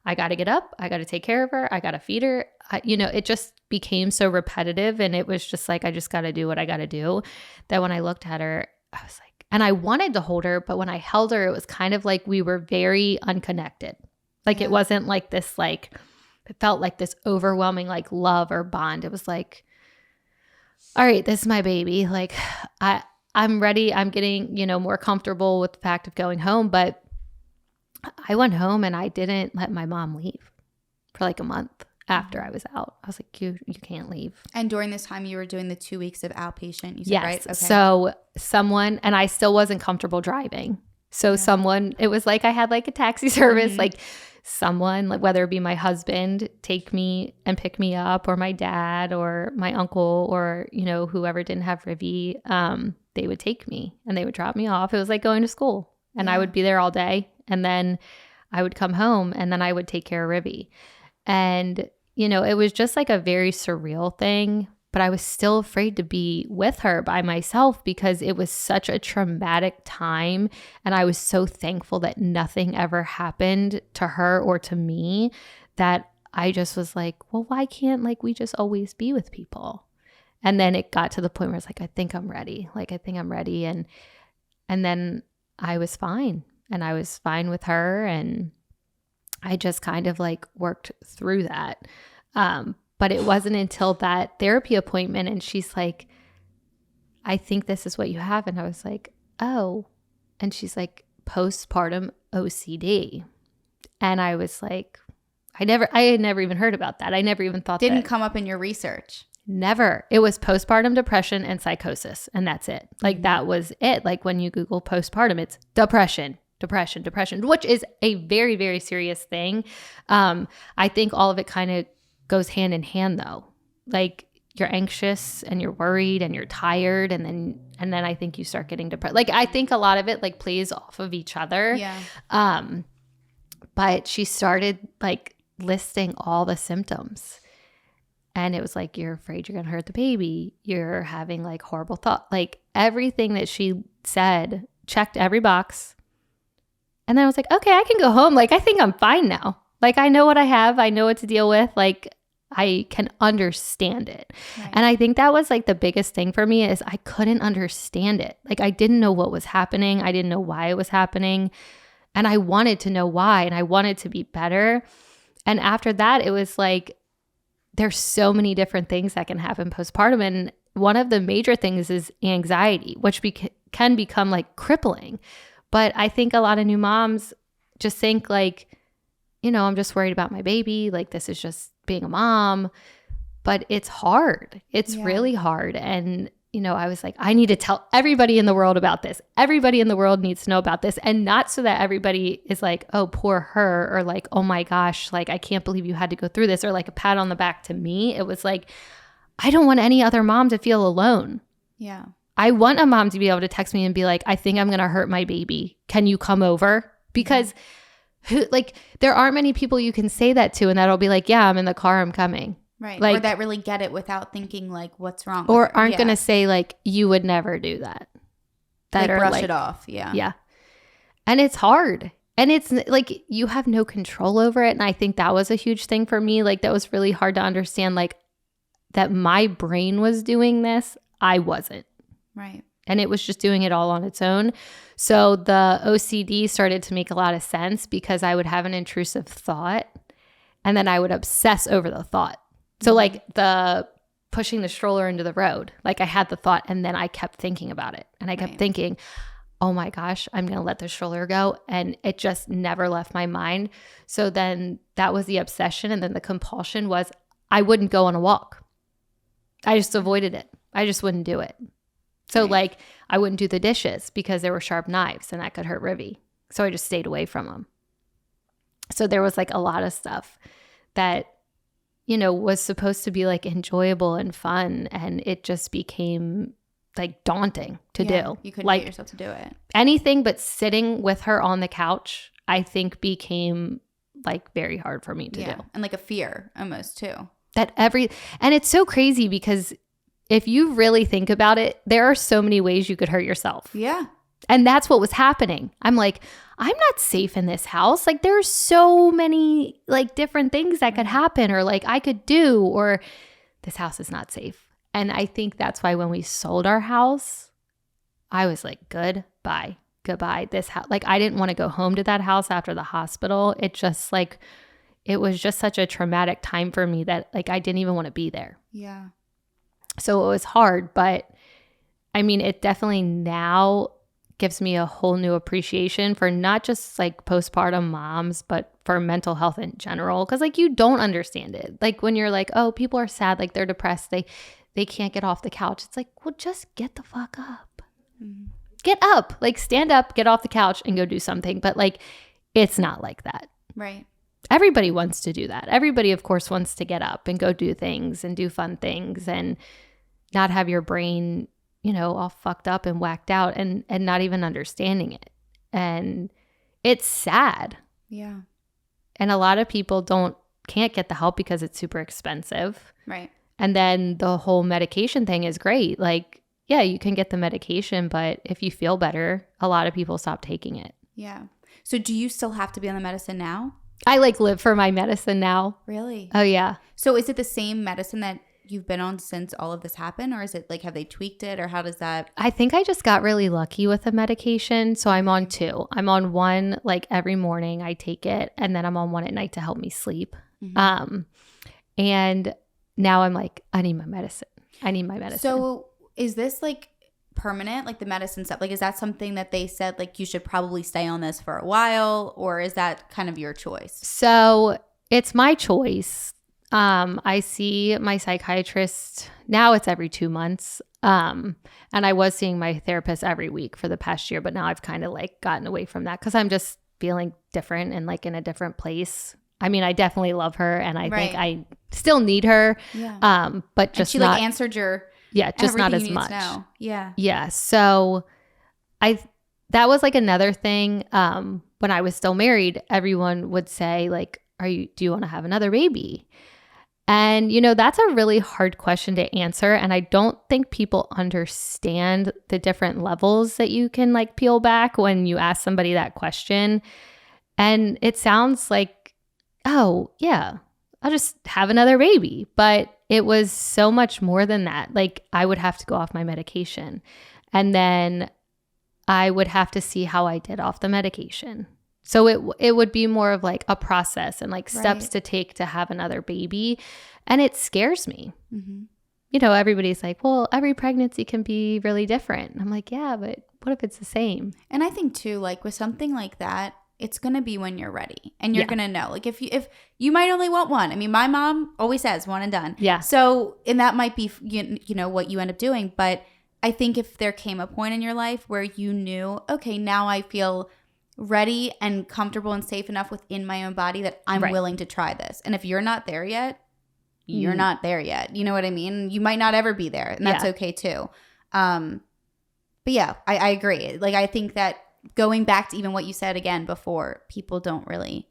I got to get up. I got to take care of her. I got to feed her. It just became so repetitive. And it was just like, I just got to do what I got to do. That when I looked at her, I was like, And I wanted to hold her, but when I held her, it was kind of like we were very unconnected. Like it wasn't like this, like, it felt like this overwhelming like love or bond. It was like, all right, this is my baby. Like I'm ready. I'm getting, more comfortable with the fact of going home. But I went home and I didn't let my mom leave for like a month after I was out. I was like, you can't leave. And during this time you were doing the 2 weeks of outpatient, you said, yes. right? Okay. So someone, and I still wasn't comfortable driving. So someone, it was like I had like a taxi service, like someone, like whether it be my husband, take me and pick me up, or my dad or my uncle, or, whoever didn't have Rivy, they would take me and they would drop me off. It was like going to school, and I would be there all day. And then I would come home and then I would take care of Rivy. And, it was just like a very surreal thing, but I was still afraid to be with her by myself because it was such a traumatic time. And I was so thankful that nothing ever happened to her or to me, that I just was like, well, why can't we just always be with people? And then it got to the point where it's like, I think I'm ready. And then I was fine, and I was fine with her. And I just kind of worked through that. But it wasn't until that therapy appointment, and she's like, I think this is what you have. And I was like, oh. And she's like, postpartum OCD. And I was like, I had never even heard about that. I never even thought Didn't come up in your research. Never. It was postpartum depression and psychosis. And that's it. That was it. When you Google postpartum, it's depression, which is a very, very serious thing. I think all of it kind of goes hand in hand though. You're anxious and you're worried and you're tired, and then I think you start getting depressed. I think a lot of it plays off of each other. Yeah. But she started listing all the symptoms, and it was you're afraid you're gonna hurt the baby, you're having horrible thought, everything that she said checked every box. And then I was like, okay, I can go home. I think I'm fine now. I know what I have. I know what to deal with. I can understand it. Right. And I think that was the biggest thing for me, is I couldn't understand it. I didn't know what was happening. I didn't know why it was happening. And I wanted to know why, and I wanted to be better. And after that, it was there's so many different things that can happen postpartum. And one of the major things is anxiety, which can become crippling. But I think a lot of new moms just think I'm just worried about my baby. This is just being a mom. But it's hard. It's really hard. And, I was I need to tell everybody in the world about this. Everybody in the world needs to know about this. And not so that everybody is oh, poor her, or oh my gosh, I can't believe you had to go through this, or a pat on the back to me. It was I don't want any other mom to feel alone. Yeah. I want a mom to be able to text me and be I think I'm going to hurt my baby. Can you come over? Because there aren't many people you can say that to, and that'll be yeah, I'm in the car, I'm coming. Right. Or that really get it without thinking what's wrong. Or aren't going to say you would never do that. That brush it off. Yeah. Yeah. And it's hard. And it's you have no control over it. And I think that was a huge thing for me. That was really hard to understand, that my brain was doing this. I wasn't. Right. And it was just doing it all on its own. So the OCD started to make a lot of sense, because I would have an intrusive thought and then I would obsess over the thought. So the pushing the stroller into the road, I had the thought and then I kept thinking about it. And I kept thinking, oh my gosh, I'm going to let the stroller go. And it just never left my mind. So then that was the obsession. And then the compulsion was I wouldn't go on a walk. I just avoided it. I just wouldn't do it. So I wouldn't do the dishes because there were sharp knives and that could hurt Rivy. So I just stayed away from them. So there was a lot of stuff that, was supposed to be enjoyable and fun. And it just became daunting to do. You couldn't get yourself to do it. Anything but sitting with her on the couch, I think became very hard for me to do. And a fear almost too. And it's so crazy because if you really think about it, there are so many ways you could hurt yourself. Yeah. And that's what was happening. I'm I'm not safe in this house. There's so many different things that could happen, or I could do, or this house is not safe. And I think that's why when we sold our house, I was like, goodbye. This house, like, I didn't want to go home to that house after the hospital. It just like, it was just such a traumatic time for me that like I didn't even want to be there. Yeah. So it was hard, but I mean, it definitely now gives me a whole new appreciation for not just like postpartum moms, but for mental health in general. Cause like you don't understand it. Like when you're like, oh, people are sad, like they're depressed, they can't get off the couch. It's like, well, just get the fuck up. Mm-hmm. Get up, like stand up, get off the couch and go do something. But like, it's not like that. Right. Everybody wants to do that. Everybody, of course, wants to get up and go do things and do fun things and not have your brain, you know, all fucked up and whacked out and not even understanding it. And it's sad. Yeah. And a lot of people can't get the help because it's super expensive. Right. And then the whole medication thing is great. Like, yeah, you can get the medication, but if you feel better, a lot of people stop taking it. Yeah. So do you still have to be on the medicine now? I like live for my medicine now. Really? Oh, yeah. So is it the same medicine that you've been on since all of this happened, or is it like, have they tweaked it, or how does that? I think I just got really lucky with the medication. So I'm on 2. I'm on one like every morning I take it, and then I'm on one at night to help me sleep. Mm-hmm. And now I'm like, I need my medicine. So is this like permanent, like the medicine stuff? Like, is that something that they said like you should probably stay on this for a while, or is that kind of your choice? So it's my choice. I see my psychiatrist now, it's every 2 months. And I was seeing my therapist every week for the past year, but now I've kind of like gotten away from that because I'm just feeling different and like in a different place. I mean, I definitely love her and I think I still need her. Yeah. But just and she not, like answered your just not as much. Yeah. Yeah. So that was like another thing. When I was still married, everyone would say like, do you want to have another baby? And, you know, that's a really hard question to answer. And I don't think people understand the different levels that you can like peel back when you ask somebody that question. And it sounds like, oh, yeah, I'll just have another baby. But it was so much more than that. Like I would have to go off my medication. And then I would have to see how I did off the medication. So it would be more of like a process and like steps to take to have another baby. And it scares me. Mm-hmm. You know, everybody's like, well, every pregnancy can be really different. And I'm like, yeah, but what if it's the same? And I think too, like with something like that, it's going to be when you're ready and you're going to know. Like if you might only want one. I mean, my mom always says one and done. Yeah. So, and that might be, you know, what you end up doing. But I think if there came a point in your life where you knew, okay, now I feel ready and comfortable and safe enough within my own body that I'm willing to try this. And if you're not there yet, you're not there yet. You know what I mean? You might not ever be there, and that's okay too. But yeah, I agree. Like I think that going back to even what you said again before, people don't really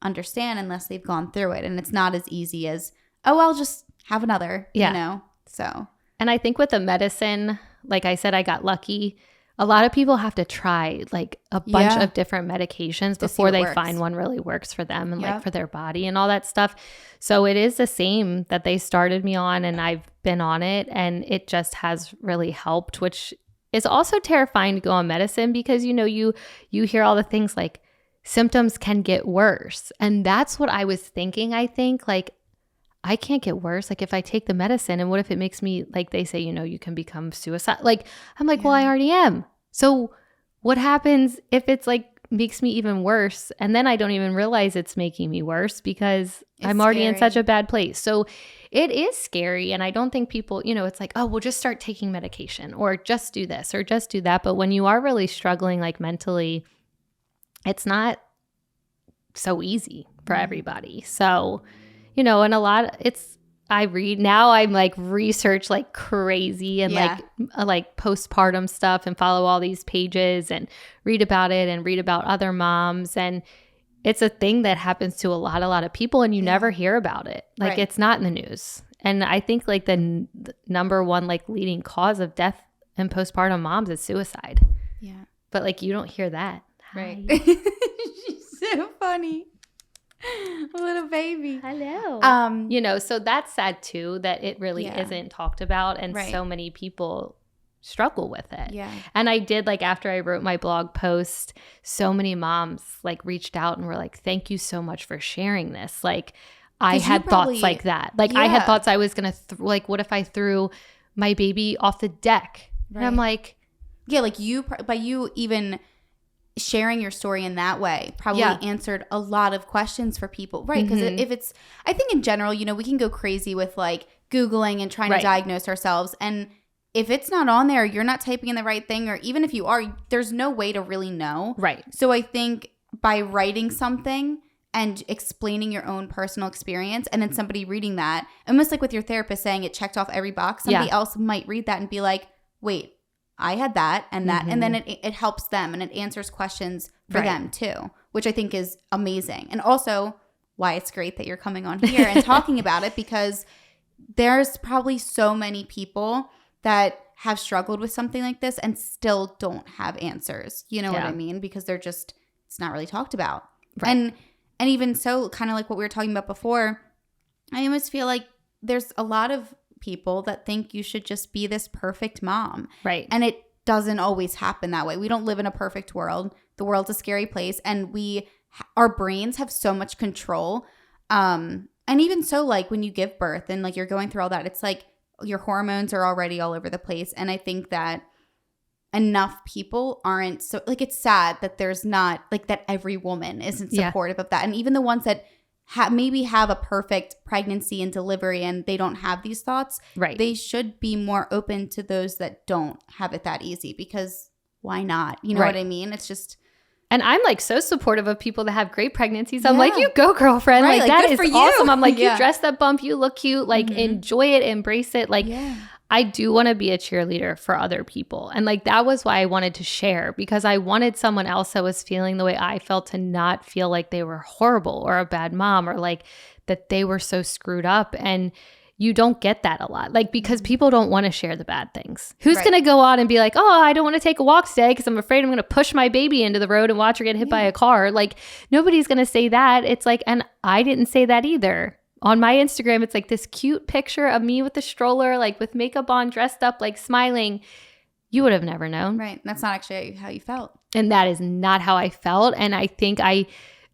understand unless they've gone through it. And it's not as easy as, oh, I'll just have another, you know? So. And I think with the medicine, like I said, I got lucky. A lot of people have to try like a bunch of different medications before they find one really works for them and like for their body and all that stuff. So it is the same that they started me on and I've been on it and it just has really helped, which is also terrifying to go on medicine because, you know, you hear all the things like symptoms can get worse. And that's what I was thinking. I think like I can't get worse. Like if I take the medicine and what if it makes me, like they say, you know, you can become suicide. Like I'm like, well, I already am. So what happens if it's like makes me even worse? And then I don't even realize it's making me worse because I'm already in such a bad place. So it is scary. And I don't think people, you know, it's like, oh, we'll just start taking medication or just do this or just do that. But when you are really struggling like mentally, it's not so easy for everybody. So you know, and a lot, I read now, I'm like research like crazy and like postpartum stuff and follow all these pages and read about it and read about other moms. And it's a thing that happens to a lot of people and you never hear about it. Like it's not in the news. And I think like the number one like leading cause of death in postpartum moms is suicide. Yeah. But like you don't hear that. Right. She's so funny. Little baby. Hello. You know, so that's sad too that it really isn't talked about and so many people struggle with it. Yeah. And I did, like, after I wrote my blog post, so many moms like reached out and were like, thank you so much for sharing this. Like, I had thoughts like that. Like, I had thoughts I was going to, like, what if I threw my baby off the deck? Right. And I'm like, yeah, like by you even sharing your story in that way probably answered a lot of questions for people. Right. Because if it's, I think in general, you know, we can go crazy with like Googling and trying to diagnose ourselves. And if it's not on there, you're not typing in the right thing, or even if you are, there's no way to really know. Right. So I think by writing something and explaining your own personal experience, and then somebody reading that, almost like with your therapist saying it checked off every box, somebody else might read that and be like, wait, I had that and that. And then it helps them and it answers questions for them too, which I think is amazing. And also why it's great that you're coming on here and talking about it, because there's probably so many people that have struggled with something like this and still don't have answers. You know what I mean? Because they're just, it's not really talked about. Right. And even so, kind of like what we were talking about before, I almost feel like there's a lot of people that think you should just be this perfect mom. Right. And it doesn't always happen that way. We don't live in a perfect world. The world's a scary place, and our brains have so much control. And even so, like when you give birth and like you're going through all that, it's like your hormones are already all over the place. And I think that enough people aren't, so like, it's sad that there's not like that every woman isn't supportive of that. And even the ones that maybe have a perfect pregnancy and delivery and they don't have these thoughts, right? They should be more open to those that don't have it that easy, because why not? You know what I mean? It's just... And I'm like so supportive of people that have great pregnancies. I'm like, you go, girlfriend. Right, like that is awesome. I'm like, you dress that bump, you look cute, like enjoy it, embrace it. Like I do want to be a cheerleader for other people. And like, that was why I wanted to share, because I wanted someone else that was feeling the way I felt to not feel like they were horrible or a bad mom, or like that they were so screwed up. And you don't get that a lot, like, because people don't want to share the bad things. Who's going to go on and be like, oh, I don't want to take a walk today because I'm afraid I'm going to push my baby into the road and watch her get hit by a car. Like, nobody's going to say that. It's like, and I didn't say that either. On my Instagram, it's like this cute picture of me with the stroller, like with makeup on, dressed up, like smiling. You would have never known. Right. That's not actually how you felt. And that is not how I felt. And I think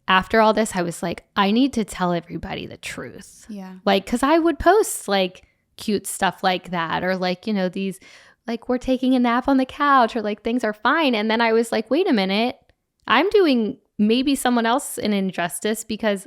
after all this, I was like, I need to tell everybody the truth. Yeah. Like, because I would post like cute stuff like that, or like, you know, these, like, we're taking a nap on the couch, or like things are fine. And then I was like, wait a minute, I'm doing maybe someone else an injustice because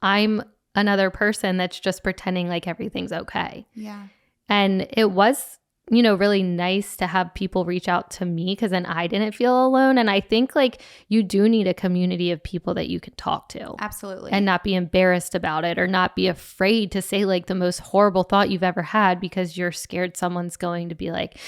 I'm another person that's just pretending like everything's okay. Yeah. And it was, you know, really nice to have people reach out to me, because then I didn't feel alone. And I think like you do need a community of people that you can talk to. Absolutely. And not be embarrassed about it, or not be afraid to say like the most horrible thought you've ever had because you're scared someone's going to be like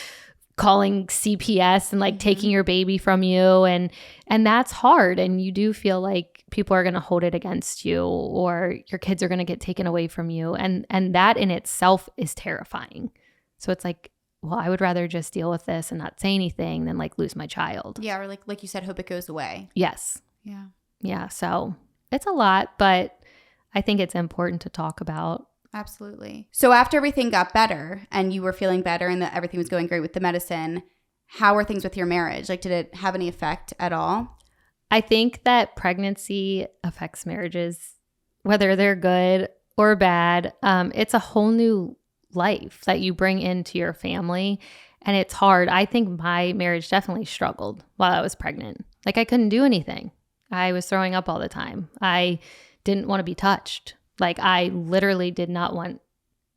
calling CPS and like taking your baby from you. And that's hard. And you do feel like people are going to hold it against you, or your kids are going to get taken away from you. And that in itself is terrifying. So it's like, well, I would rather just deal with this and not say anything than like lose my child. Yeah. Or like you said, hope it goes away. Yes. Yeah. Yeah. So it's a lot, but I think it's important to talk about. Absolutely. So after everything got better and you were feeling better and that everything was going great with the medicine, how were things with your marriage? Like, did it have any effect at all? I think that pregnancy affects marriages, whether they're good or bad. It's a whole new life that you bring into your family, and it's hard. I think my marriage definitely struggled while I was pregnant. Like, I couldn't do anything. I was throwing up all the time. I didn't want to be touched. Like, I literally did not want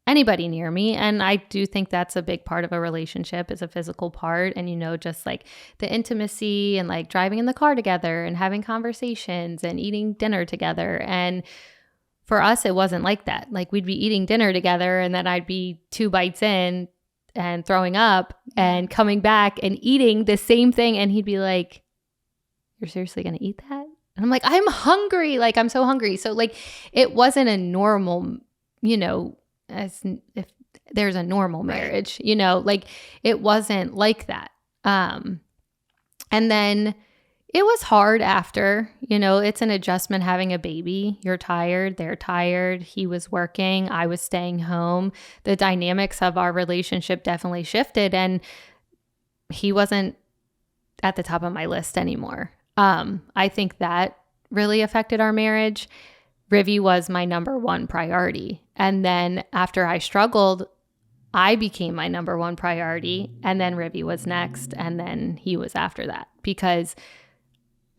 anybody near me. And I do think that's a big part of a relationship, is a physical part. And, you know, just like the intimacy and like driving in the car together and having conversations and eating dinner together. And for us, it wasn't like that. Like, we'd be eating dinner together and then I'd be 2 bites in and throwing up and coming back and eating the same thing. And he'd be like, you're seriously going to eat that? And I'm like, I'm hungry. Like, I'm so hungry. So like, it wasn't a normal, you know, as if there's a normal marriage, you know, like it wasn't like that. And then it was hard after, you know, it's an adjustment having a baby. You're tired. They're tired. He was working. I was staying home. The dynamics of our relationship definitely shifted. And he wasn't at the top of my list anymore. I think that really affected our marriage. Rivi was my number one priority. And then after I struggled, I became my number one priority. And then Rivi was next. And then he was after that, because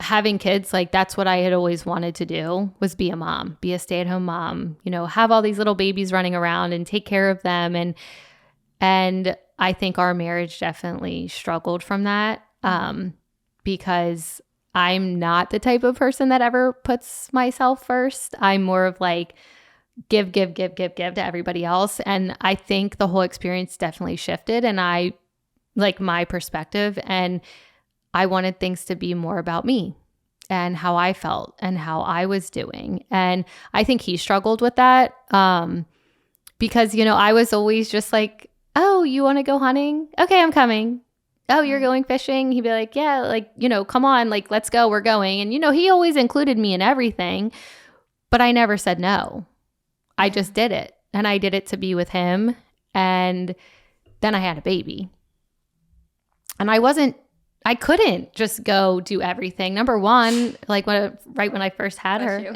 having kids, like that's what I had always wanted to do, was be a mom, be a stay-at-home mom, you know, have all these little babies running around and take care of them. And I think our marriage definitely struggled from that, because I'm not the type of person that ever puts myself first. I'm more of like give to everybody else. And I think the whole experience definitely shifted, and I like my perspective, and I wanted things to be more about me and how I felt and how I was doing. And I think he struggled with that, because, you know, I was always just like, oh, you want to go hunting? Okay, I'm coming. Oh, you're going fishing? He'd be like, yeah, like, you know, come on, like, let's go, we're going. And, you know, he always included me in everything, but I never said no. I just did it. And I did it to be with him. And then I had a baby. And I couldn't just go do everything. Number one, like right when I first had her,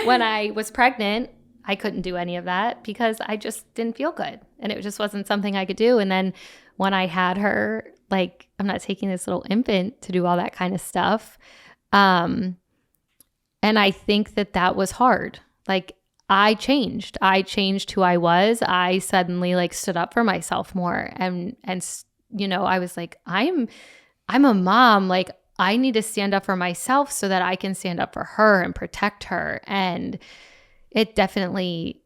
when I was pregnant, I couldn't do any of that because I just didn't feel good. And it just wasn't something I could do. And then when I had her, like, I'm not taking this little infant to do all that kind of stuff. And I think that was hard. Like, I changed who I was. I suddenly like stood up for myself more. And you know, I was like, I'm a mom. Like, I need to stand up for myself so that I can stand up for her and protect her. And it definitely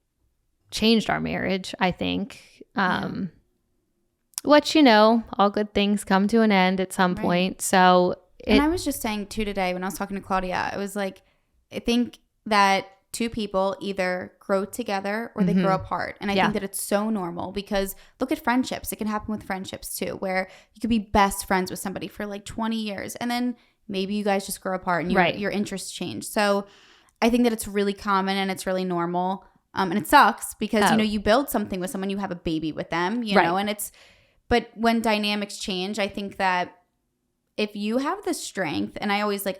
changed our marriage, I think. Which, you know, all good things come to an end at some point. So and I was just saying too today when I was talking to Claudia, I was like, I think that two people either grow together or they grow apart. And I think that it's so normal, because look at friendships. It can happen with friendships too, where you could be best friends with somebody for like 20 years and then maybe you guys just grow apart and your interests change. So I think that it's really common and it's really normal. And it sucks because, you know, you build something with someone, you have a baby with them, you know, and but when dynamics change, I think that if you have the strength, and I always like,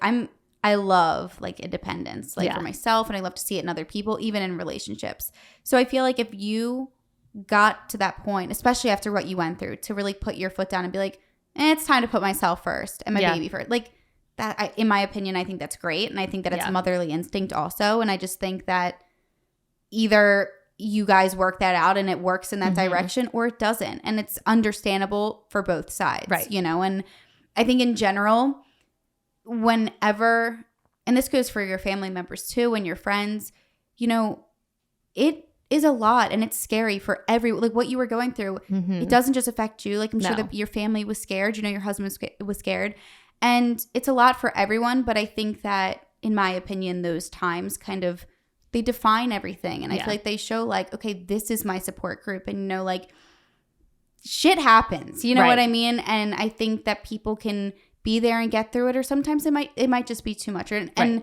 I love like independence, like for myself, and I love to see it in other people, even in relationships. So I feel like if you got to that point, especially after what you went through, to really put your foot down and be like, it's time to put myself first and my baby first. Like that, in my opinion, I think that's great. And I think that it's motherly instinct also. And I just think that either you guys work that out and it works in that direction, or it doesn't. And it's understandable for both sides, you know? And I think in general, whenever, and this goes for your family members too and your friends, you know, it is a lot and it's scary for like what you were going through. It doesn't just affect you. Like I'm sure that your family was scared, you know, your husband was scared, and it's a lot for everyone. But I think that, in my opinion, those times kind of, they define everything. And I feel like they show like, okay, this is my support group. And, you know, like shit happens, you know what I mean? And I think that people can be there and get through it, or sometimes it might just be too much. And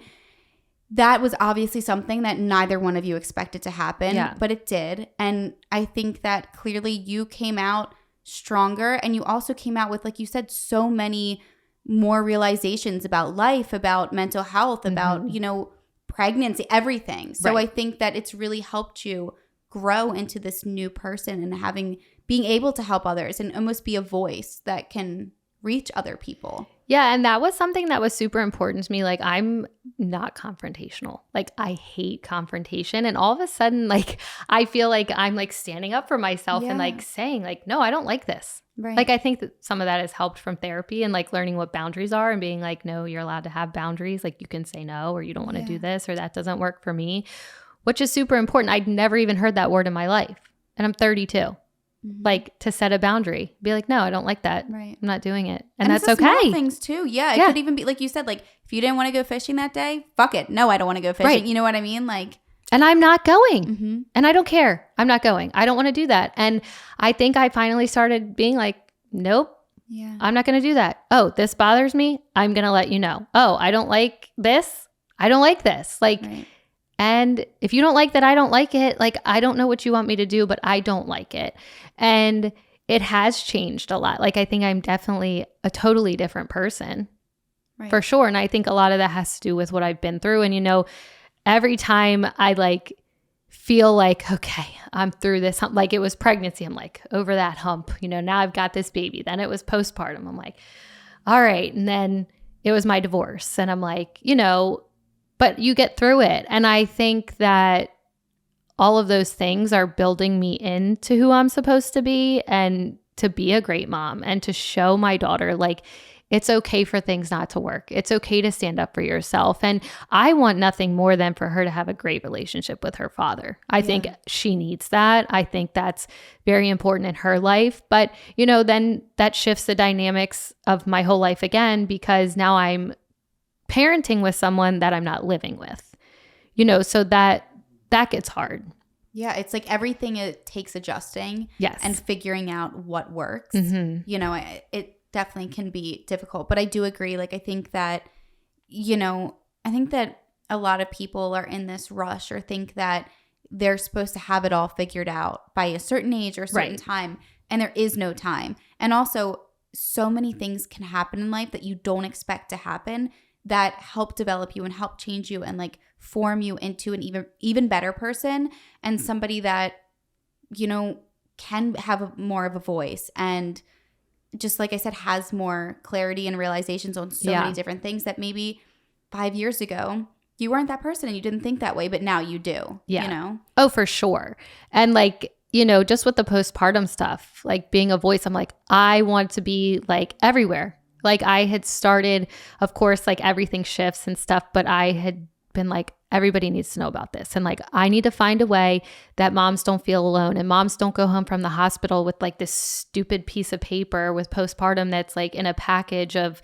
that was obviously something that neither one of you expected to happen, but it did. And I think that clearly you came out stronger, and you also came out with, like you said, so many more realizations about life, about mental health, about, you know, pregnancy, everything. So I think that it's really helped you grow into this new person, and being able to help others and almost be a voice that can reach other people. Yeah, and that was something that was super important to me. Like, I'm not confrontational. Like, I hate confrontation. And all of a sudden, like, I feel like I'm like standing up for myself and like saying like, no, I don't like this. Like, I think that some of that has helped from therapy and like learning what boundaries are and being like, no, you're allowed to have boundaries. Like, you can say no, or you don't want to do this, or that doesn't work for me, which is super important. I'd never even heard that word in my life. And I'm 32. Like, to set a boundary, be like, no, I don't like that. I'm not doing it. And that's okay. Small things too. Yeah. It could even be like you said, like if you didn't want to go fishing that day, fuck it. No, I don't want to go fishing. You know what I mean? Like, and I'm not going. And I don't care. I'm not going. I don't want to do that. And I think I finally started being like, nope. I'm not going to do that. Oh, this bothers me. I'm going to let you know. Oh, I don't like this. I don't like this. Like, and if you don't like that, I don't like it. Like, I don't know what you want me to do, but I don't like it. And it has changed a lot. Like, I think I'm definitely a totally different person. Right. For sure. And I think a lot of that has to do with what I've been through. And, you know, every time I like feel like, okay, I'm through this hump, like it was pregnancy, I'm like over that hump, you know, now I've got this baby. Then it was postpartum. I'm like, all right. And then it was my divorce. And I'm like, you know, but you get through it. And I think that all of those things are building me into who I'm supposed to be and to be a great mom and to show my daughter, like, it's okay for things not to work. It's okay to stand up for yourself. And I want nothing more than for her to have a great relationship with her father. I think she needs that. I think that's very important in her life. But, you know, then that shifts the dynamics of my whole life again, because now I'm parenting with someone that I'm not living with, you know, so that gets hard. Yeah, it's like everything, it takes adjusting and figuring out what works. Mm-hmm. You know, it definitely can be difficult, but I do agree. Like, I think that, you know, I think that a lot of people are in this rush or think that they're supposed to have it all figured out by a certain age or a certain time, and there is no time. And also, so many things can happen in life that you don't expect to happen that help develop you and help change you and like form you into an even better person and somebody that, you know, can have more of a voice and just like I said, has more clarity and realizations on so many different things that maybe 5 years ago you weren't that person and you didn't think that way, but now you do. Yeah. You know? Oh, for sure. And like, you know, just with the postpartum stuff, like being a voice, I'm like, I want to be like everywhere. Like I had started, of course, like everything shifts and stuff, but I had been like, everybody needs to know about this. And like, I need to find a way that moms don't feel alone and moms don't go home from the hospital with like this stupid piece of paper with postpartum that's like in a package of,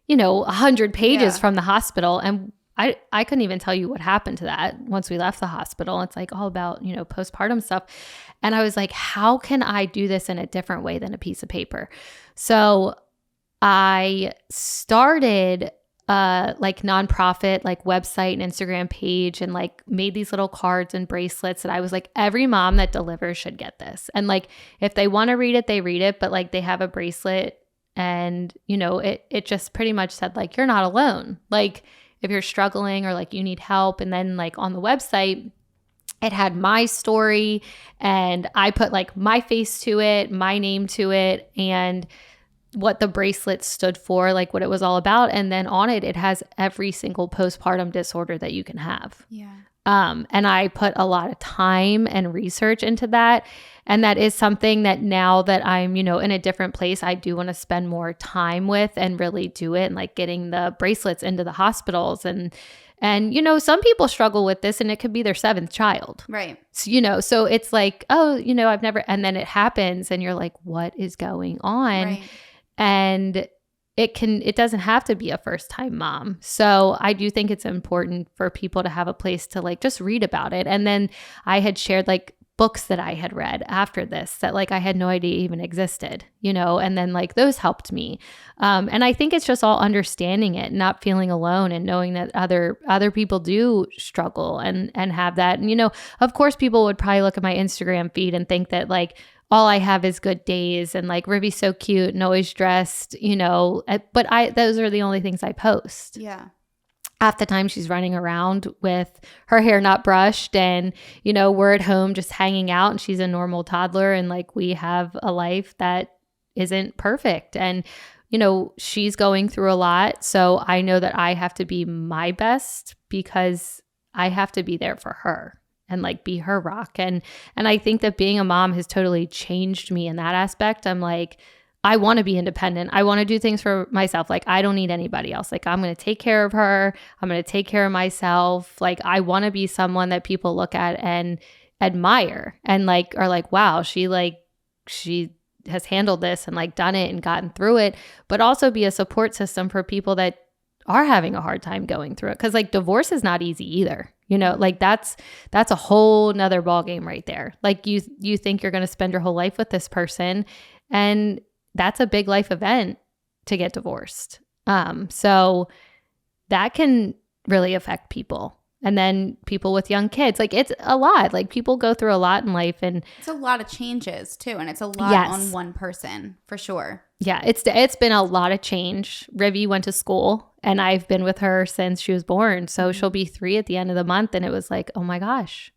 you know, 100 pages from the hospital. And I couldn't even tell you what happened to that once we left the hospital. It's like all about, you know, postpartum stuff. And I was like, how can I do this in a different way than a piece of paper? So I started like nonprofit, like website and Instagram page and like made these little cards and bracelets that I was like, every mom that delivers should get this. And like, if they want to read it, they read it, but like they have a bracelet and, you know, it just pretty much said like, you're not alone. Like if you're struggling or like you need help. And then like on the website, it had my story and I put like my face to it, my name to it, and what the bracelet stood for, like what it was all about. And then on it, it has every single postpartum disorder that you can have. Yeah. And I put a lot of time and research into that. And that is something that now that I'm, you know, in a different place, I do want to spend more time with and really do it and like getting the bracelets into the hospitals. And, you know, some people struggle with this and it could be their 7th child. Right. So, you know, so it's like, oh, you know, I've never, and then it happens and you're like, what is going on? Right. And it doesn't have to be a first time mom. So I do think it's important for people to have a place to like just read about it. And then I had shared like books that I had read after this that like I had no idea even existed, you know, and then like those helped me. And I think it's just all understanding it, not feeling alone and knowing that other people do struggle and have that. And, you know, of course people would probably look at my Instagram feed and think that like, all I have is good days and like Ruby's so cute and always dressed, you know, but those are the only things I post. Yeah. Half the time she's running around with her hair not brushed and, you know, we're at home just hanging out and she's a normal toddler and like we have a life that isn't perfect. And, you know, she's going through a lot. So I know that I have to be my best because I have to be there for her. And like be her rock. And I think that being a mom has totally changed me in that aspect. I'm like, I want to be independent. I want to do things for myself. Like I don't need anybody else. Like I'm going to take care of her. I'm going to take care of myself. Like I want to be someone that people look at and admire and like are like, wow, she has handled this and like done it and gotten through it, but also be a support system for people that are having a hard time going through it. Cause like divorce is not easy either. You know, like that's a whole nother ballgame right there. Like you think you're going to spend your whole life with this person and that's a big life event to get divorced. So that can really affect people. And then people with young kids, like it's a lot. Like people go through a lot in life, and it's a lot of changes too. And it's a lot on one person for sure. Yeah, it's been a lot of change. Rivy went to school, and I've been with her since she was born. So she'll be 3 at the end of the month. And it was like, oh my gosh.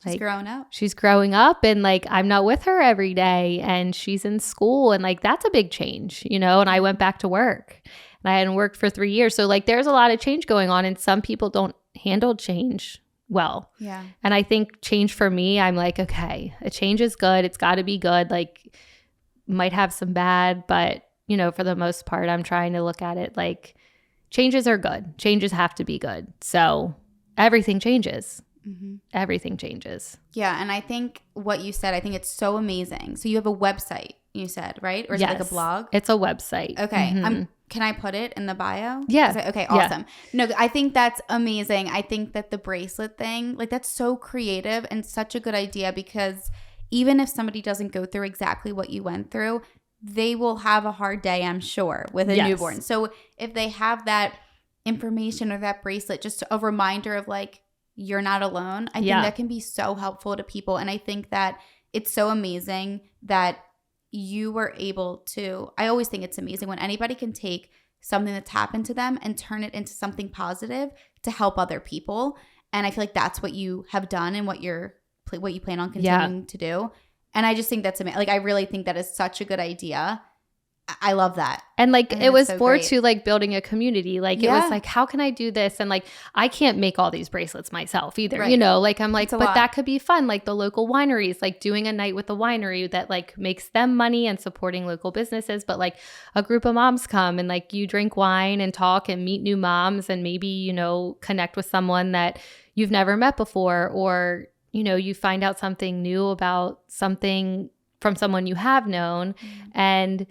She's growing up. She's growing up, and like I'm not with her every day, and she's in school, and like that's a big change, you know. And I went back to work, and I hadn't worked for 3 years. So like there's a lot of change going on, and some people don't handle change well. Yeah. And I think change for me, I'm like, okay, a change is good. It's got to be good. Like might have some bad, but you know, for the most part, I'm trying to look at it like changes are good. Changes have to be good. So everything changes. Mm-hmm. Everything changes. Yeah. And I think what you said, I think it's so amazing. So you have a website, you said, right? Or is it like a blog? It's a website. Okay. Mm-hmm. Can I put it in the bio? Yeah. Okay, awesome. Yeah. No, I think that's amazing. I think that the bracelet thing, like that's so creative and such a good idea, because even if somebody doesn't go through exactly what you went through, they will have a hard day, I'm sure, with a newborn. So if they have that information or that bracelet, just a reminder of like, you're not alone, I think that can be so helpful to people. And I think that it's so amazing that you were able to, I always think it's amazing when anybody can take something that's happened to them and turn it into something positive to help other people. And I feel like that's what you have done and what you plan on continuing to do. And I just think that's amazing. Like, I really think that is such a good idea. I love that. And like, it was forward to like building a community. Like it was like, how can I do this? And like, I can't make all these bracelets myself either, you know, like I'm like, but that could be fun. Like the local wineries, like doing a night with the winery that like makes them money and supporting local businesses. But like a group of moms come and like you drink wine and talk and meet new moms and maybe, you know, connect with someone that you've never met before, or, you know, you find out something new about something from someone you have known. And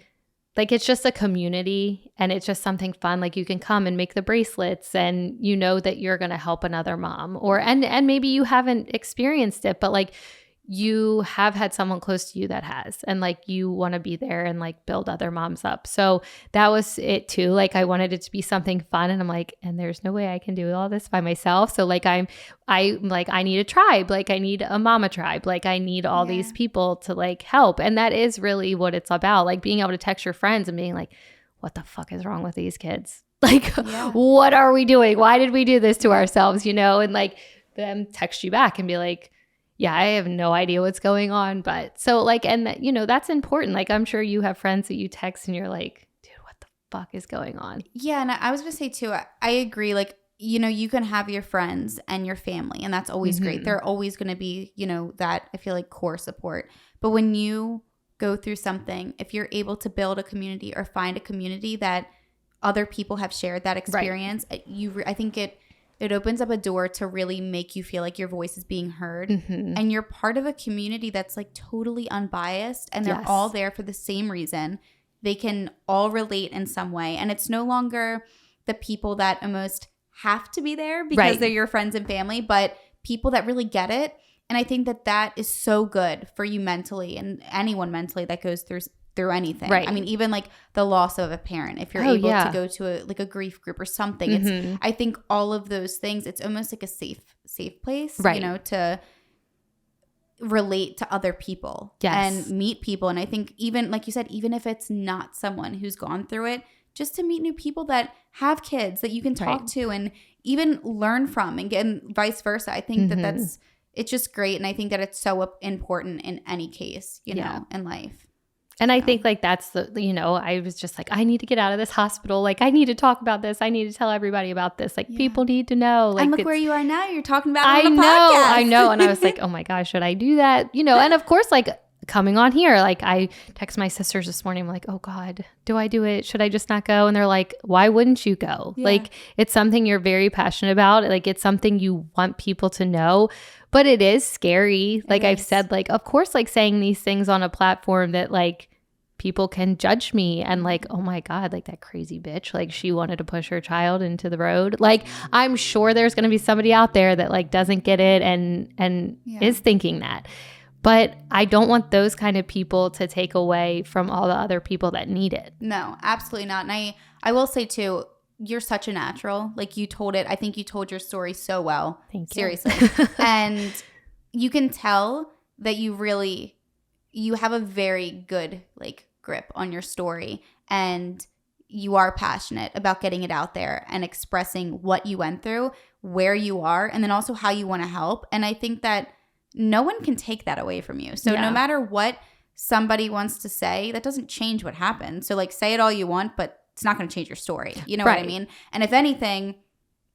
like, it's just a community and it's just something fun. Like you can come and make the bracelets and you know that you're going to help another mom, or, and maybe you haven't experienced it, but like you have had someone close to you that has, and like you want to be there and like build other moms up. So that was it too. Like I wanted it to be something fun, and I'm like, and there's no way I can do all this by myself. So like I need a tribe. Like I need a mama tribe. Like I need all these people to like help. And that is really what it's about. Like being able to text your friends and being like, what the fuck is wrong with these kids? Like, what are we doing? Why did we do this to ourselves? You know, and like them text you back and be like, yeah, I have no idea what's going on. But so like, and that, you know, that's important. Like, I'm sure you have friends that you text and you're like, dude, what the fuck is going on? Yeah. And I was going to say too, I agree. Like, you know, you can have your friends and your family, and that's always great. They're always going to be, you know, that I feel like core support. But when you go through something, if you're able to build a community or find a community that other people have shared that experience, I think it opens up a door to really make you feel like your voice is being heard, and you're part of a community that's like totally unbiased, and they're all there for the same reason. They can all relate in some way, and it's no longer the people that almost have to be there because they're your friends and family, but people that really get it. And I think that that is so good for you mentally, and anyone mentally that goes through anything. I mean, even like the loss of a parent, if you're able to go to a grief group or something, it's, I think all of those things, it's almost like a safe place, you know, to relate to other people and meet people. And I think even like you said, even if it's not someone who's gone through it, just to meet new people that have kids that you can talk to and even learn from, and vice versa. I think that it's just great. And I think that it's so important in any case, you know, in life. And I think like that's the, you know, I was just like, I need to get out of this hospital. Like I need to talk about this. I need to tell everybody about this. Like people need to know. Like, and look where you are now. You're talking about it on the podcast. I know. And I was like, oh my gosh, should I do that? You know, and of course, like coming on here, like I text my sisters this morning. I'm like, oh God, do I do it? Should I just not go? And they're like, why wouldn't you go? Like it's something you're very passionate about. Like it's something you want people to know. But it is scary. Like I've said, like, of course, like saying these things on a platform that like people can judge me and like, oh my God, like that crazy bitch, like she wanted to push her child into the road. Like I'm sure there's going to be somebody out there that like doesn't get it and is thinking that. But I don't want those kind of people to take away from all the other people that need it. No, absolutely not. And I will say too, you're such a natural. Like you told it. I think you told your story so well. Thank you. Seriously. And you can tell that you have a very good like grip on your story, and you are passionate about getting it out there and expressing what you went through, where you are, and then also how you want to help. And I think that no one can take that away from you. So no matter what somebody wants to say, that doesn't change what happened. So like say it all you want, but it's not going to change your story. You know what I mean? And if anything,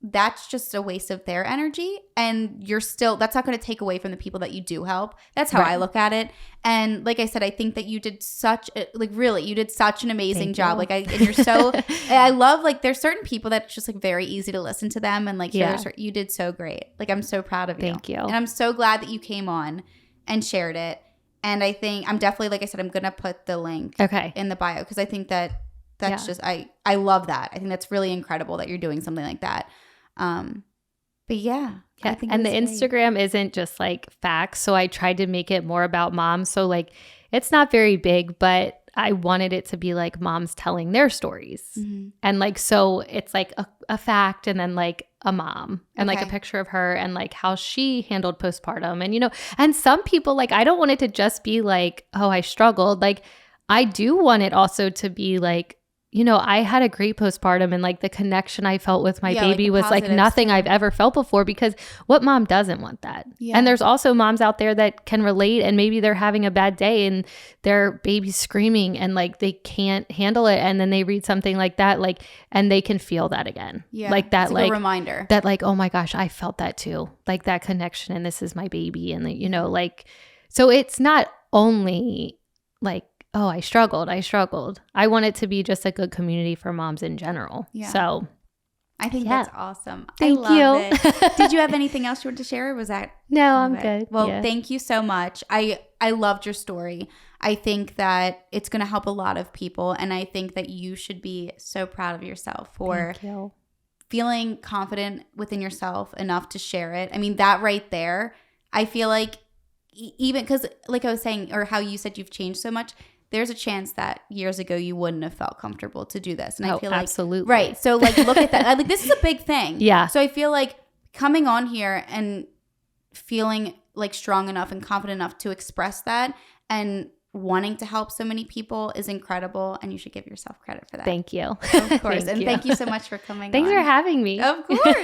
that's just a waste of their energy, and that's not going to take away from the people that you do help. That's how I look at it. And like I said, I think that you did such an amazing job. Like and you're so, I love like there's certain people that's just like very easy to listen to them, and like you did so great. Like I'm so proud of you. Thank you. And I'm so glad that you came on and shared it. And I think I'm definitely, like I said, I'm going to put the link in the bio, because I think that's just, I love that. I think that's really incredible that you're doing something like that. But I think and the Instagram isn't just like facts. So I tried to make it more about moms. So like, it's not very big, but I wanted it to be like moms telling their stories. Mm-hmm. And like, so it's like a fact, and then like a mom, and like a picture of her, and like how she handled postpartum. And, and some people, like, I don't want it to just be like, oh, I struggled. Like I do want it also to be like, I had a great postpartum, and like the connection I felt with my baby was like nothing I've ever felt before, because what mom doesn't want that? Yeah. And there's also moms out there that can relate, and maybe they're having a bad day and their baby's screaming and like they can't handle it. And then they read something like that, like, and they can feel that again. Yeah. Like that, like a reminder that like, oh my gosh, I felt that too. Like that connection, and this is my baby. And like, so it's not only like, oh, I struggled. I want it to be just a good community for moms in general. Yeah. So I think that's awesome. Thank you. Did you have anything else you wanted to share? Or was that? No, I'm good. Well, thank you so much. I loved your story. I think that it's going to help a lot of people. And I think that you should be so proud of yourself for feeling confident within yourself enough to share it. I mean, that right there, I feel like even because like I was saying, or how you said you've changed so much, there's a chance that years ago you wouldn't have felt comfortable to do this. And I feel like absolutely right. So like look at that. Like this is a big thing. Yeah. So I feel like coming on here and feeling like strong enough and confident enough to express that and wanting to help so many people is incredible, and you should give yourself credit for that. Thank you. Of course. Thank you so much for coming Thanks on. for having me. Of course.